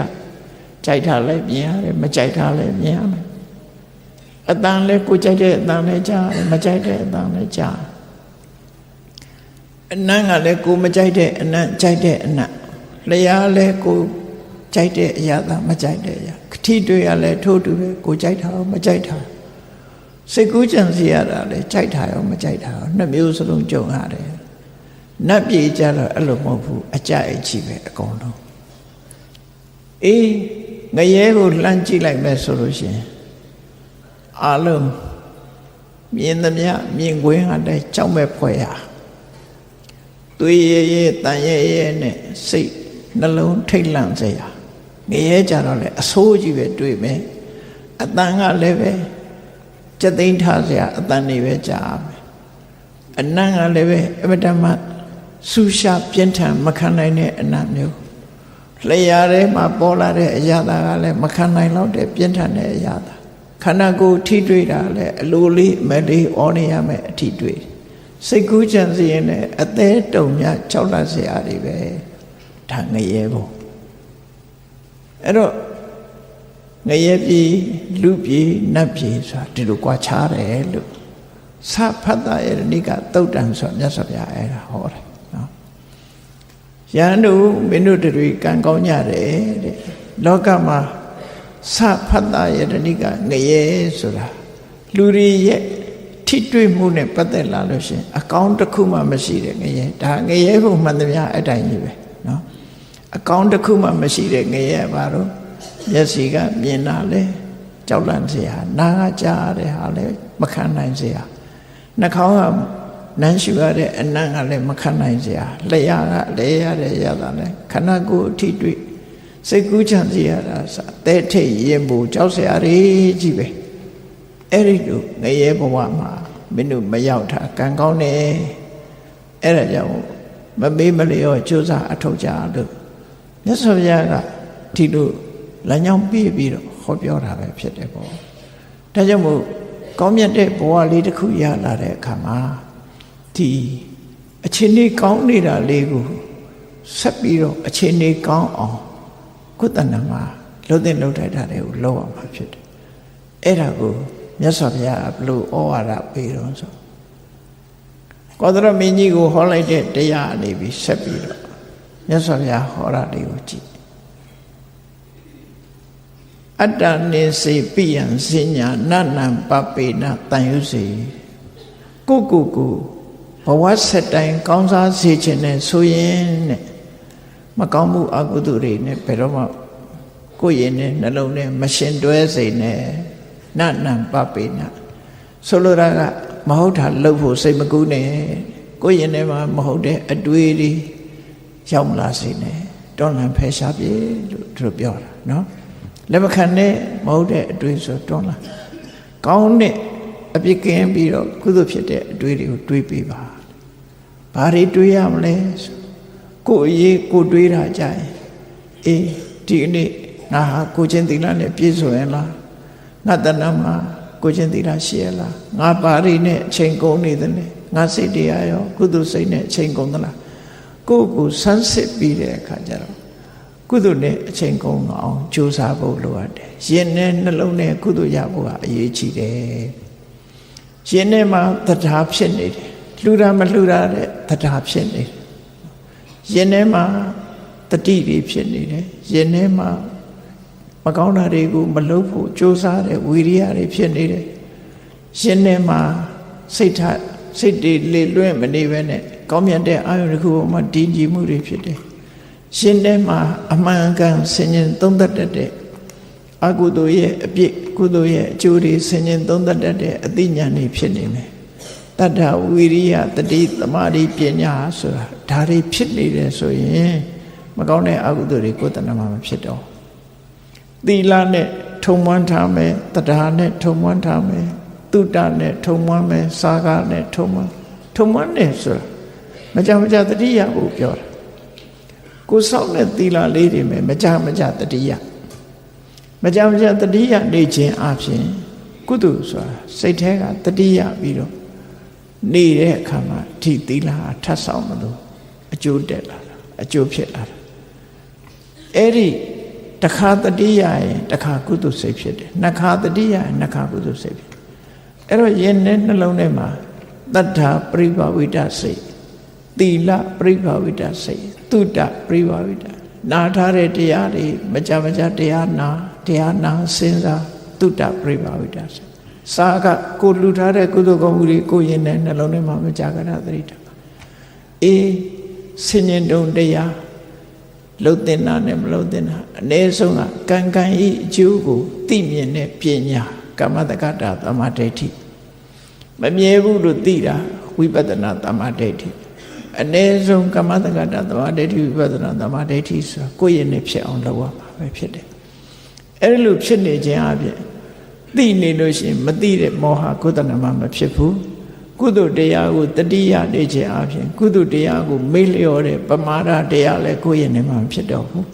ကြိုက်တာလည်းမြင်ရတယ်မကြိုက်တာလည်းမြင်ရတယ်အတန်လည်းကိုကြိုက်တဲ့အတန်လည်းကြားရတယ်မကြိုက်တဲ့အတန်လည်းကြားအနံ့ကလည်းကိုမကြိုက်တဲ့အနံ့ကြိုက်တဲ့အနံ့လျှာလည်းကိုကြိုက်တဲ့အရာသာမကြိုက်တဲ့အရာခတိတွေ့ရလဲထို့တူပဲကိုကြိုက်တာရောမကြိုက်တာစိတ်ကူးကြံစီရတာလဲကြိုက်တာရောမကြိုက်တာရောနှစ်မျိုးစလုံးကြုံရတယ်နတ်ပြည်ကြတော့အဲ့လိုမဟုတ်ဘူးအကြိုက်အချီပဲအကုန်လုံးအေးငရဲကိုလှမ်းကြည့်လိုက်မယ်ဆိုလို့ရှိရင်အလုံးမြင်သမျှမြင်ကွင်းဟာလည်းကြောက်မဲ့ဖွယ်ရသွေးရဲတန်ရဲနဲ့စိတ်နှလုံးထိတ်လန့်စေရငရဲကြတော့လေအဆိုးကြီးပဲတွေ့မယ်အတန်ကလည်းပဲစက်သိမ်းထားစရာအတန်တွေပဲကြားမယ်အနံ့ကလည်းပဲအမတမဆူရှာပြင်းထန်မခံနိုင်တဲ့အနံ့မျိုးလျှာထဲမှာပေါ်လာတဲ့အရာသာကလည်းမခံနိုင်တော့တဲ့ပြင်းထန်တဲ့အရာသာခန္ဓာကိုယ်ထိတွေ့တာလည်းအလိုလေးမလေးဩနေရမယ်အထိတွေ့စိတ်ကူးကြံစီရင်လည်းအသေးတုံများကြောက်လန့်စရာတွေပဲဒါငရဲဘုံအဲ့တော့ငရဲပြည်လူပြည်နတ်ပြည်ဆိုတာဒီလိုကြွားချတယ်လို့သဖတ်တာရဲ့နိကသုတ်တံဆိုမြတ်စွာဘုရားအဲ့ဒါဟောတယ်နော်ယန္တုမင်းတို့တွေကံကောင်းကြတယ်တဲ့လောကမှာသဖတ်တာရဲ့နိကငရဲဆိုတာလူတွေရဲ့ထိတွေ့မှုနဲ့ပတ်သက်လာလို့ရှင်အကောင်းတစ်ခုမှမရှိတဲ့ငရဲဒါငရဲဘုံမှန်သမျှအတိုင်းကြီးပဲနော်အကောင်းတစ်ခုမှမရှိတဲ့ငရဲဘာလို့မျက်စိကမြင်တာလဲကြောက်လန့်စရာနားကကြားတဲ့ဟာလဲမခံနိုင်စရာနှာခေါင်းကနမ်းရှူရတဲ့အနံ့ကလည်းမခံနိုင်စရာလျှာကလည်းရတဲ့ရတာလဲခန္ဓာကိုယ်အထိတွေ့စိတ်ကူးချမ်းစီရတာစတဲ့ထိတ်ရင်ပူကြောက်စရာတွေကြီးပဲအဲ့ဒီလိုငရဲဘဝမှာမင်းတို့မရောက်တာကံကောင်းတယ်အဲ့ဒါကြောင့်မမေးမလျော့ကြိုးစားအထောက်ကြလို့မြတ်စွာဘုရားကဒီလိုလမ်းကြောင်းပြပြီးတော့ဟောပြောတာပဲဖြစ်တယ်ပေါ့ဒါကြောင့်မို့ကောင်းမြတ်တဲ့ဘဝလေးတစ်ခုရလာတဲ့အခါမှာဒီအခြေအနေကောင်းနေတာလေးကိုဆက်ပြီးတော့အခြေအနေကောင်းအောင်ကုသနာမှာလှုပ်တဲ့လှုပ်ထိုက်တာတွေကိုလုပ်အောင်မှာဖြစ်တယ်အဲ့ဒါကိုမြတ်စွာဘုရားဘလို့ဩဝါဒပေးတော့ဆိုကောသရမင်းကြီးကိုဟောလိုက်တဲ့တရားအနေပြီးဆက်ပြီးတော့မြတ်စွာဘုရားဟောတာလေးကိုကြည့်အတ္တနိစေပိယံစဉ္ညာနနံပပေနတန်ယုစေကိုဘဝဆက်တိုင်းကောင်းစားစေခြင်းနဲ့ဆိုရင်တဲ့ မကောင်းမှုအကုသိုလ်တွေနဲ့ဘယ်တော့မှကိုယ်ရင်နဲ့နှလုံးနဲ့မရှင်တွဲစေနဲ့နနံပပေနဆိုလိုတာကမဟုတ်တာလုပ်ဖို့စိတ်မကူးနဲ့ကိုယ်ရင်ထဲမှာမဟုတ်တဲ့အတွေးတွေရောက်လာစေနဲ့တွန်းလှန်ဖယ်ရှားပြေလို့သူတို့ပြောတာနော်လက်မခံနဲ့မဟုတ်တဲ့အတွေးဆိုတွန်းလှန်ကောင်းတဲ့အပြစ်ကင်းပြီးတော့ကုသိုလ်ဖြစ်တဲ့အတွေးတွေကိုတွေးပေးပါဘာတွေတွေးရမလဲကိုယ်အရေးကိုတွေးတာကြရင်အေးဒီနေ့ငါဟာကိုချင်းသီလနဲ့ပြည့်စုံရင်လားငါတဏ္ဍမှာကိုချင်းသီလရှိရလားငါဘာတွေနဲ့အချိန်ကုန်နေသလဲငါစိတ်တရားရောကုသိုလ်စိတ်နဲ့အချိန်ကုန်သလားကိုယ့်ကိုဆန်းစစ်ပြီးတဲ့အခါကျတော့ကုသိုလ်နဲ့အချိန်ကုန်အောင်ကြိုးစားဖို့လိုအပ်တယ်ရင်နဲ့နှလုံးနဲ့ကုသိုလ်ရဖို့ဟာအရေးကြီးတယ်ရင်ထဲမှာတရားဖြစ်နေတယ်လှူတာမလှူတာတဲ့တရားဖြစ်နေတယ်ရင်ထဲမှာတတိတွေဖြစ်နေတယ်ရင်ထဲမှာမကောင်းတာတွေကိုမလုပ်ဖို့ကြိုးစားတဲ့ဝီရိယတွေဖြစ်နေတယ်ရင်ထဲမှာစိတ်တွေလေလွင့်မနေဘဲနဲ့ကောင်းမြတ်တဲ့အာယုန်တစ်ခုပေါ်မှာတည်ကြည်မှုတွေဖြစ်တယ်ရှင်ထဲမှာအမှန်ကန်ဆင်ញင်သုံးသပ်တတ်တဲ့အကုသိုလ်ရဲ့အပြစ်ကုသိုလ်ရဲ့အကျိုးတွေဆင်ញင်သုံးသပ်တတ်တဲ့အသိဉာဏ်တွေဖြစ်နေမယ်တတ္ထဝီရိယတတိသမာဓိပညာဆိုတာဒါတွေဖြစ်နေတယ်ဆိုရင်မကောင်းတဲ့အကုသိုလ်တွေကိုယ်တဏ္ဍမှာမဖြစ်တော့သီလနဲ့ထုံမွမ်းထားမယ်တရားနဲ့ထုံမွမ်းထားမယ်တုတ္တနဲ့ထုံမွမ်းမယ်စာကနဲ့ထုံမွမ်းနေဆိုတာမကြတတိယကိုပြောတာကိုစောင့်တဲ့သီလလေးတွေမယ်မကြတတိယမကြတတိယနေခြင်းအပြင်ကုသိုလ်ဆိုတာစိတ်ထဲကတတိယပြီးတော့နေတဲ့အခါမှာဒီသီလထပ်ဆောင်မလို့အကျိုးတက်လာတာအကျိုးဖြစ်လာတာအဲ့ဒီတခါတတိယရင်တခါကုသိုလ်စိတ်ဖြစ်တယ်နှစ်ခါတတိယရင်နှစ်ခါကုသိုလ်စိတ်ဖြစ်အဲ့တော့ယင်နဲ့နှလုံးထဲမှာတတ္ထာပရိဘာဝိတစိတ်သီလပရိဘာဝိတစိတ်တုတ္တပရိဘာဝိတနာထားတဲ့တရားတွေမကြတရားနာစဉ်းစားတုတ္တပရိဘာဝိတစိတ်စာကကိုလှူထားတဲ့ကုသိုလ်ကောင်းမှုတွေကိုယင်နဲ့နှလုံးထဲမှာမကြကြသတိထားအေးဆင်ញင်တုံတရားလှုပ်တင်တာနဲ့မလှုပ်တင်တာအ ਨੇ ဆုံးကကံဤအကျိုးကိုသိမြင်တဲ့ပညာကမ္မတက္ကတာသမ္မာဒိဋ္ဌိမမြဲဘူးလို့သိတာဝိပဿနာသမ္မာဒိဋ္ဌိအ ਨੇ ဆုံးကမ္မတက္ကတာသမ္မာဒိဋ္ဌိဝိပဿနာသမ္မာဒိဋ္ဌိဆိုတာကိုယ့်ရဲ့နဲ့ဖြစ်အောင်လုပ်ရမှာပဲဖြစ်တယ်အဲ့လိုဖြစ်နေခြင်းအပြင်သိနေလို့ရှိရင်မသိတဲ့မောဟကုသနာမှမဖြစ်ဘူးကုသိုလ်တရားကိုတတိယနေခြင်းအပြင်ကုသိုလ်တရားကိုမေ့လျော့တဲ့ပမာဒတရားလည်းကိုယ့်ရဲ့နဲ့မှမဖြစ်တော့ဘူး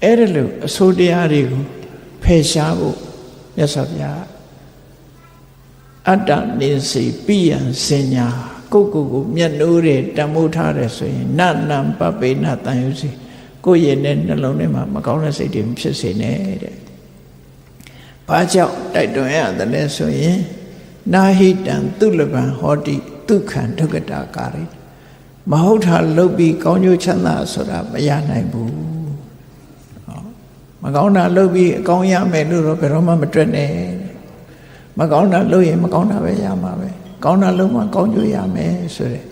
အဲ့ဒါလို့အဆိုးတရားတွေကိုဖယ်ရှားဖို့မြတ်စွာဘုရားအတ္တနိစီပိယံစင်ညာကိုမျက်နှိုးတဲ့တန်မိုးထားတယ်ဆိုရင်နနံပပေနတန်ယူစီကိုယ့်ရဲ့နဲ့နှလုံးထဲမှာမကောင်းတဲ့စိတ်တွေမဖြစ်စေနဲ့တဲ့ဘာကြောင့်တိုက်တွန်းရတယ်လဲဆိုရင်နာဟိတံသူလပံဟောတိဒုက္ခံဒုက္ကတာကာရိမဟုတ်တာလုပ်ပြီးကောင်းကျိုးချမ်းသာဆိုတာမရနိုင်ဘူးမကောင်းတာလုပ်ပြီးအကောင်းရမယ်လို့တော့ဘယ်တော့မှမတွက်နဲ့မကောင်းတာလုပ်ရင်မကောင်းတာပဲရမှာပဲကောင်းတာလုပ်မှကောင်းကျိုးရမယ်ဆိုတဲ့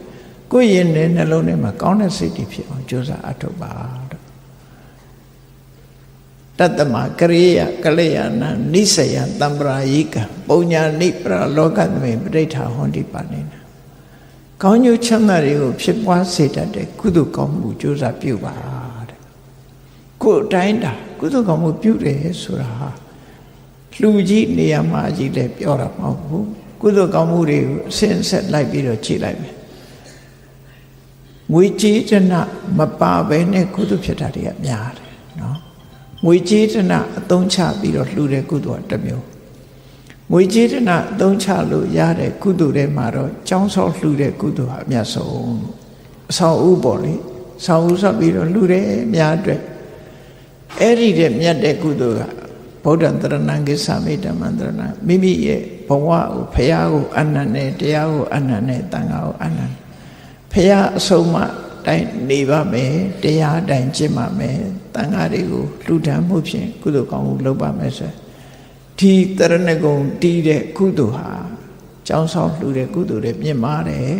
ကိုယ့်ရင်နဲ့နှလုံးထဲမှာကောင်းတဲ့စိတ်တွေဖြစ်အောင်ကြိုးစားအထောက်ပါတတ္တမကရိယကလျာဏနိစယတံပရာယိကပုံညာနိပရလောကသမေပဋိဋ္ဌာဟောတိပါနေနာကောင်းကျိုးချမ်းသာတွေကိုဖြစ်ပွားစေတတ်တဲ့ကုသိုလ်ကောင်းမှုကြိုးစားပြုပါတဲ့ကိုယ်တိုင်းတာကုသိုလ်ကောင်းမှုပြုတယ်ဆိုတာဟာလူကြီးနေရာမှာကြီးလည်းပြောတာမဟုတ်ဘူးကုသိုလ်ကောင်းမှုတွေကိုအစဉ်ဆက်လိုက်ပြီးတော့ကြည့်လိုက်မယ်ငွေကြေးတဏမပါဘဲနဲ့ကုသိုလ်ဖြစ်တာတွေကများတယ်နော်ငွေကြေးတဏအသုံးချပြီးတော့လှူတဲ့ကုသိုလ်တစ်မျိုးငွေကြေးတဏအသုံးချလို့ရတဲ့ကုသိုလ်တွေမှာတော့ကျောင်းဆောက်လှူတဲ့ကုသိုလ်ဟာအမြတ်ဆုံးအဆောင်ဥပေါ့လေဆောင်ဥဆောက်ပြီးတော့လှူတယ်အများအတွက်အဲ့ဒီတဲ့မြတ်တဲ့ကုသိုလ်ကဗုဒ္ဓံတရဏံကိသမိဓမ္မံတရဏံမိမိရဲ့ဘဝကိုဖရာကိုအနန္တနဲ့တရားကိုအနန္တနဲ့တန်ခါကိုအနန္တဖရာအဆုံးမတိုင်းနေပါမယ်တရားတိုင်းကျင့်ပါမယ်တန်ခါတွေကိုလှူဒန်းမှုဖြင့်ကုသိုလ်ကောင်းမှုလုပ်ပါမယ်ဆိုဒီတရဏဂုံတီးတဲ့ကုသိုလ်ဟာကျောင်းဆောင်လှူတဲ့ကုသိုလ်တွေမြင့်မားတယ်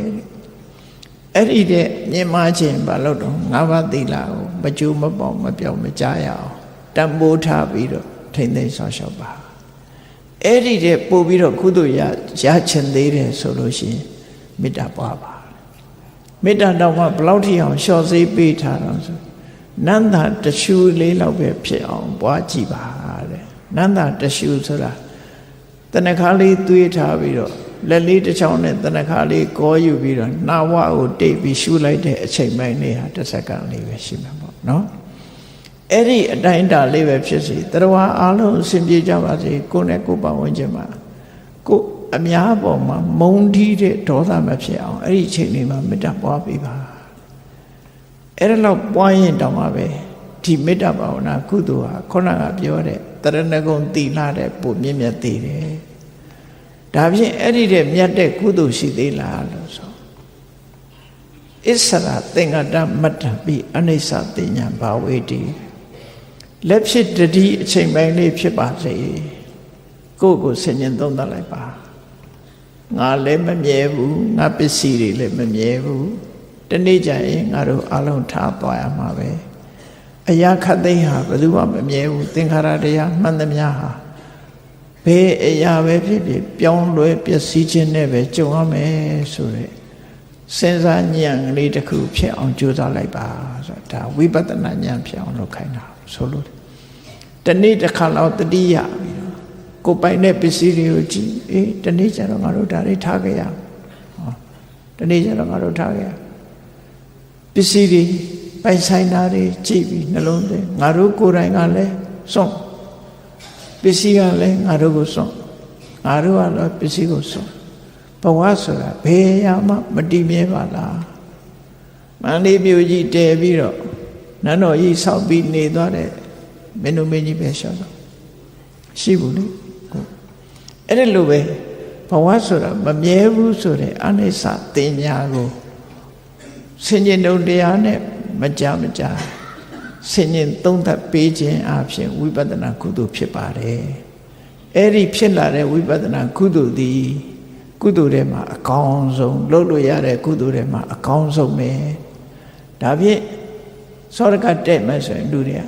အဲ့ဒီတဲ့မြင့်မားခြင်းဘာလို့တော့၅ပါးသီလကိုမ မကြိုးမပေါက်မပြောင်းမကြားရအောင်တန်ဖိုးထားပြီးတော့ထိမ့်သိမ်းဆောင်ရှောက်ပါအဲ့ဒီတဲ့ပို့ပြီးတော့ကုသိုလ်ရချင်သေးတယ်ဆိုလို့ရှိရင်မေတ္တာပွားပါမေတ္တာတော့ဘယ်လောက်ထိအောင်လျှော့စေးပေးထားတော့ဆိုနန္တာတရှူလေးလောက်ပဲဖြစ်အောင်ပွားကြည့်ပါတဲ့နန္တာတရှူဆိုတာတဏ္ဍခါလေးသွေးထားပြီးတော့လက်လေးတစ်ချောင်းနဲ့တဏ္ဍခါလေးကောယူပြီးတော့နှာဝကိုတိတ်ပြီးရှူလိုက်တဲ့အချိန်ပိုင်းလေးဟာတစ်စက္ကန့်လေးပဲရှိမှာပေါ့နော်အဲ့ဒီအတိုင်းတာလေးပဲဖြစ်စီတရားအားလုံးအစဉ်ပြေကြပါစေကိုယ်နဲ့ကိုယ်ပတ်ဝန်းကျင်မှာကိုအများပေါ်မှာမုန်းတီးတဲ့ဒေါသမဖြစ်အောင်အဲ့ဒီအချိန်လေးမှာမေတ္တာပွားပေးပါအဲ့ဒါတော့ပွားရင်တောင်မှပဲဒီမေတ္တာဘာဝနာကုသိုလ်ဟာခုနကပြောတဲ့တရဏဂုံတည်လာတဲ့ပုံမြင့်မြတ်သေးတယ်ဒါဖြင့်အဲ့ဒီတဲ့မြတ်တဲ့ကုသိုလ်ရှိသေးလားလို့ဆိုအစ္ဆရာသင်္ကတမတ္တပိအနိစ္စတိညာဘာဝေတိလက်ဖြစ်တတိအချိန်ပိုင်းလေးဖြစ်ပါစေကိုယ့်ကိုဆင်ញင်သုံးသပ်လိုက်ပါငါလည်းမမြဲဘူးငါပစ္စည်းတွေလည်းမမြဲဘူးတနေ့ကျရင်ငါတို့အလုံးထားသွားရမှာပဲအရာခတ်သိမ်းဟာဘယ်သူမှမမြဲဘူးသင်္ခါရတရားမှန်သမျှဟာဘယ်အရာပဲဖြစ်ဖြစ်ပြောင်းလဲပျက်စီးခြင်းနဲ့ပဲကြုံရမယ်ဆိုတဲ့စဉ်းစားဉာဏ်ကလေးတစ်ခုဖြစ်အောင်ကြိုးစားလိုက်ပါဆိုတာဒါဝိပဿနာဉာဏ်ဖြစ်အောင်လုပ်ခိုင်းတာဆိုလို့တနေ့တစ်ခါလောက်တတိယပြီးတော့ကိုယ်ပိုင်တဲ့ပစ္စည်းတွေကိုကြည့်တနေ့ကျတော့ငါတို့ဒါတွေထားခဲ့ရတနေ့ကျတော့ငါတို့ထားခဲ့ရပစ္စည်းတွေပိုင်ဆိုင်တာတွေကြည့်ပြီးနှလုံးသွင်းငါတို့ကိုယ်တိုင်ကလည်းစွန့်ပစ္စည်းကလည်းငါတို့ကိုစွန့်ငါတို့ကလည်းပစ္စည်းကိုစွန့်ဘဝဆိုတာဘယ်ရမှမတည်မြဲပါလားမန္တလေးမြို့ကြီးတည်ပြီးတော့နန်းတော်ကြီးဆောက်ပြီးနေသွားတဲ့မင်းတို့မင်းကြီးပဲရှော့တော့ရှိဘူးလေအဲ့ဒါလိုပဲဘဝဆိုတာမမြဲဘူးဆိုတဲ့အနိစ္စတင်ညာကိုဆင်ញင်တုံတရားနဲ့မကြဆင်ញင်သုံးသပ်ပေးခြင်းအပြင်ဝိပဿနာကုသိုလ်ဖြစ်ပါတယ်အဲ့ဒီဖြစ်လာတဲ့ဝိပဿနာကုသိုလ်သည်ကုသိုလ်ထဲမှာအကောင်းဆုံးလုပ်လို့ရတဲ့ကုသိုလ်ထဲမှာအကောင်းဆုံးပဲဒါဖြင့်သောရကတဲ့မှဆိုရင်လူတွေက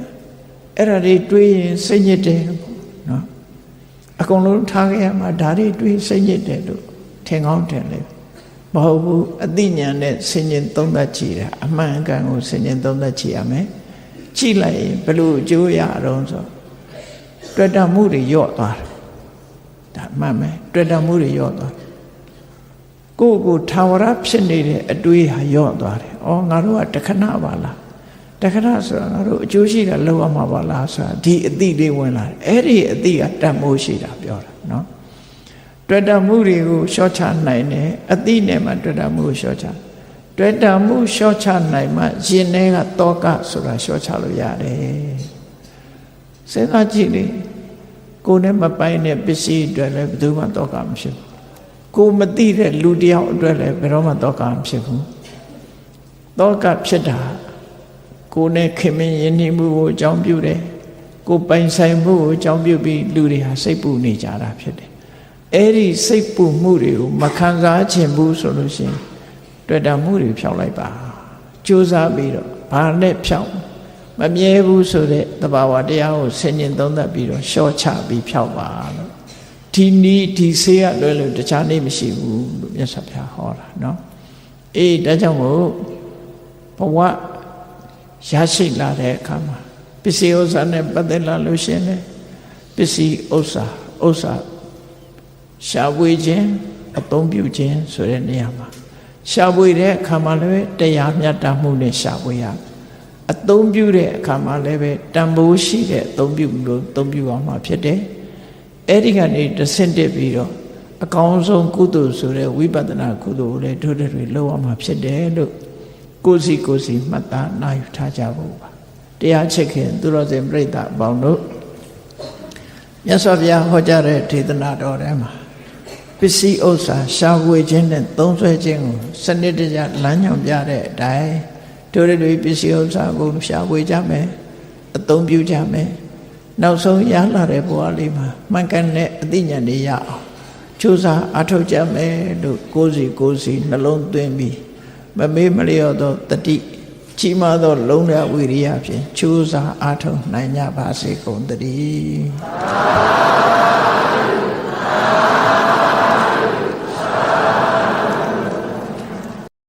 အဲ့ဒါတွေတွေးရင်စိတ်ညစ်တယ်နော်အကုန်လုံးထားခဲ့ရမှာဒါတွေတွေးစိတ်ညစ်တယ်လို့ထင်ကောင်းထင်လေမဟုတ်ဘူးအသိဉာဏ်နဲ့ဆင်ញင်သုံးသပ်ကြည့်တာအမှန်အကန်ကိုဆင်ញင်သုံးသပ်ကြည့်ရမယ်ကြည့်လိုက်ရင်ဘလို့အကျိုးရအောင်ဆိုတွေ့တာမှုတွေလျော့သွားတယ်ဒါမှန်မယ်တွေ့တာမှုတွေလျော့သွားကိုယ့်ကိုထာဝရဖြစ်နေတဲ့အတွေးဟာလျော့သွားတယ်ဩငါတို့ကတခဏပါလားတခဏဆိုတာငါတို့အကျိုးရှိတာလောက်ရမှာပါလားဆိုတာဒီအသိလေးဝင်လာတယ်အဲ့ဒီအသိကတတ်မိုးရှိတာပြောတာနော်တွေ့တာမှုတွေကိုလျှော့ချနိုင်တယ်အသိနဲ့မှတွေ့တာမှုကိုလျှော့ချတွေ့တာမှုလျှော့ချနိုင်မှရင်ထဲကတောကဆိုတာလျှော့ချလို့ရတယ်စဉ်းစားကြည့်လေကိုယ်နဲ့မပိုင်တဲ့ပစ္စည်းအတွက်လည်းဘယ်သူမှတောကမဖြစ်ဘူးကိုမသိတဲ့လူတယောက်အတွက်လည်းဘယ်တော့မှတောကမဖြစ်ဘူးတောကဖြစ်တာကိုယ်နဲ့ခင်မင်းယဉ်ကျေးမှုကိုအကြောင်းပြုတယ်ကိုပိုင်ဆိုင်မှုကိုအကြောင်းပြုပြီးလူတွေဟာစိတ်ပူနေကြတာဖြစ်တယ်အဲ့ဒီစိတ်ပူမှုတွေကိုမခံစားချင်ဘူးဆိုလို့ရှိရင်တွေ့တာမှုတွေဖြောက်လိုက်ပါကြိုးစားပြီးတော့ဘာနဲ့ဖြောက်မမြဲဘူးဆိုတဲ့သဘာဝတရားကိုဆင်ញင်သုံးသပ်ပြီးတော့ရှော့ချပြီးဖြောက်ပါလို့ဒီနီးဒီဆေးရလွယ်လို့တခြားနေမရှိဘူးလို့မြတ်စွာဘုရားဟောတာနော်အေးဒါကြောင့်မို့ဘဝရရှိလာတဲ့အခါမှာပစ္စည်းဥစ္စာနဲ့ပတ်သက်လာလို့ရှင်လေပစ္စည်းဥစ္စာရှားပွေခြင်းအသုံးပြုခြင်းဆိုတဲ့နေရာမှာရှားပွေတဲ့အခါမှာလည်းတရားမြတ်တာမှုနဲ့ရှားပွေရအသုံးပြုတဲ့အခါမှာလည်းပဲတန်ဖိုးရှိတဲ့အသုံးပြုလို့အသုံးပြုအောင်မှာဖြစ်တယ်အဲ့ဒီကနေတဆင့်တက်ပြီးတော့အကောင်းဆုံးကုသိုလ်ဆိုတဲ့ဝိပဿနာကုသိုလ်ကိုလည်းတို့တွေလုပ်အောင်မှာဖြစ်တယ်လို့ကိုယ်စီမှတ်သားနိုင်ထားကြဖို့ပါတရားချစ်ခင်သူတော်စင်ပြိဿအပေါင်းတို့မြတ်စွာဘုရားဟောကြားတဲ့ဒေသနာတော်ထဲမှာပစ္စည်းဥစ္စာရှားပွေခြင်းနဲ့သုံးစွဲခြင်းကိုစနစ်တကျလမ်းညွှန်ပြတဲ့အတိုင်းတို့တွေပစ္စည်းဥစ္စာကိုရှားပွေကြမယ်အသုံးပြုကြမယ်နောက်ဆုံးရလာတဲ့ဘဝလေးမှာမှန်ကန်တဲ့အသိဉာဏ်တွေရအောင်ကြိုးစားအထောက်ကြမယ်လို့ကိုယ်စီနှလုံးသွင်းပြီးမမေ့မလျော့သောတတိ ကြီးမားသောလုံးဝဝိရိယဖြင့်ကြိုးစားအားထုတ်နိုင်ကြပါစေကုန်သတည်း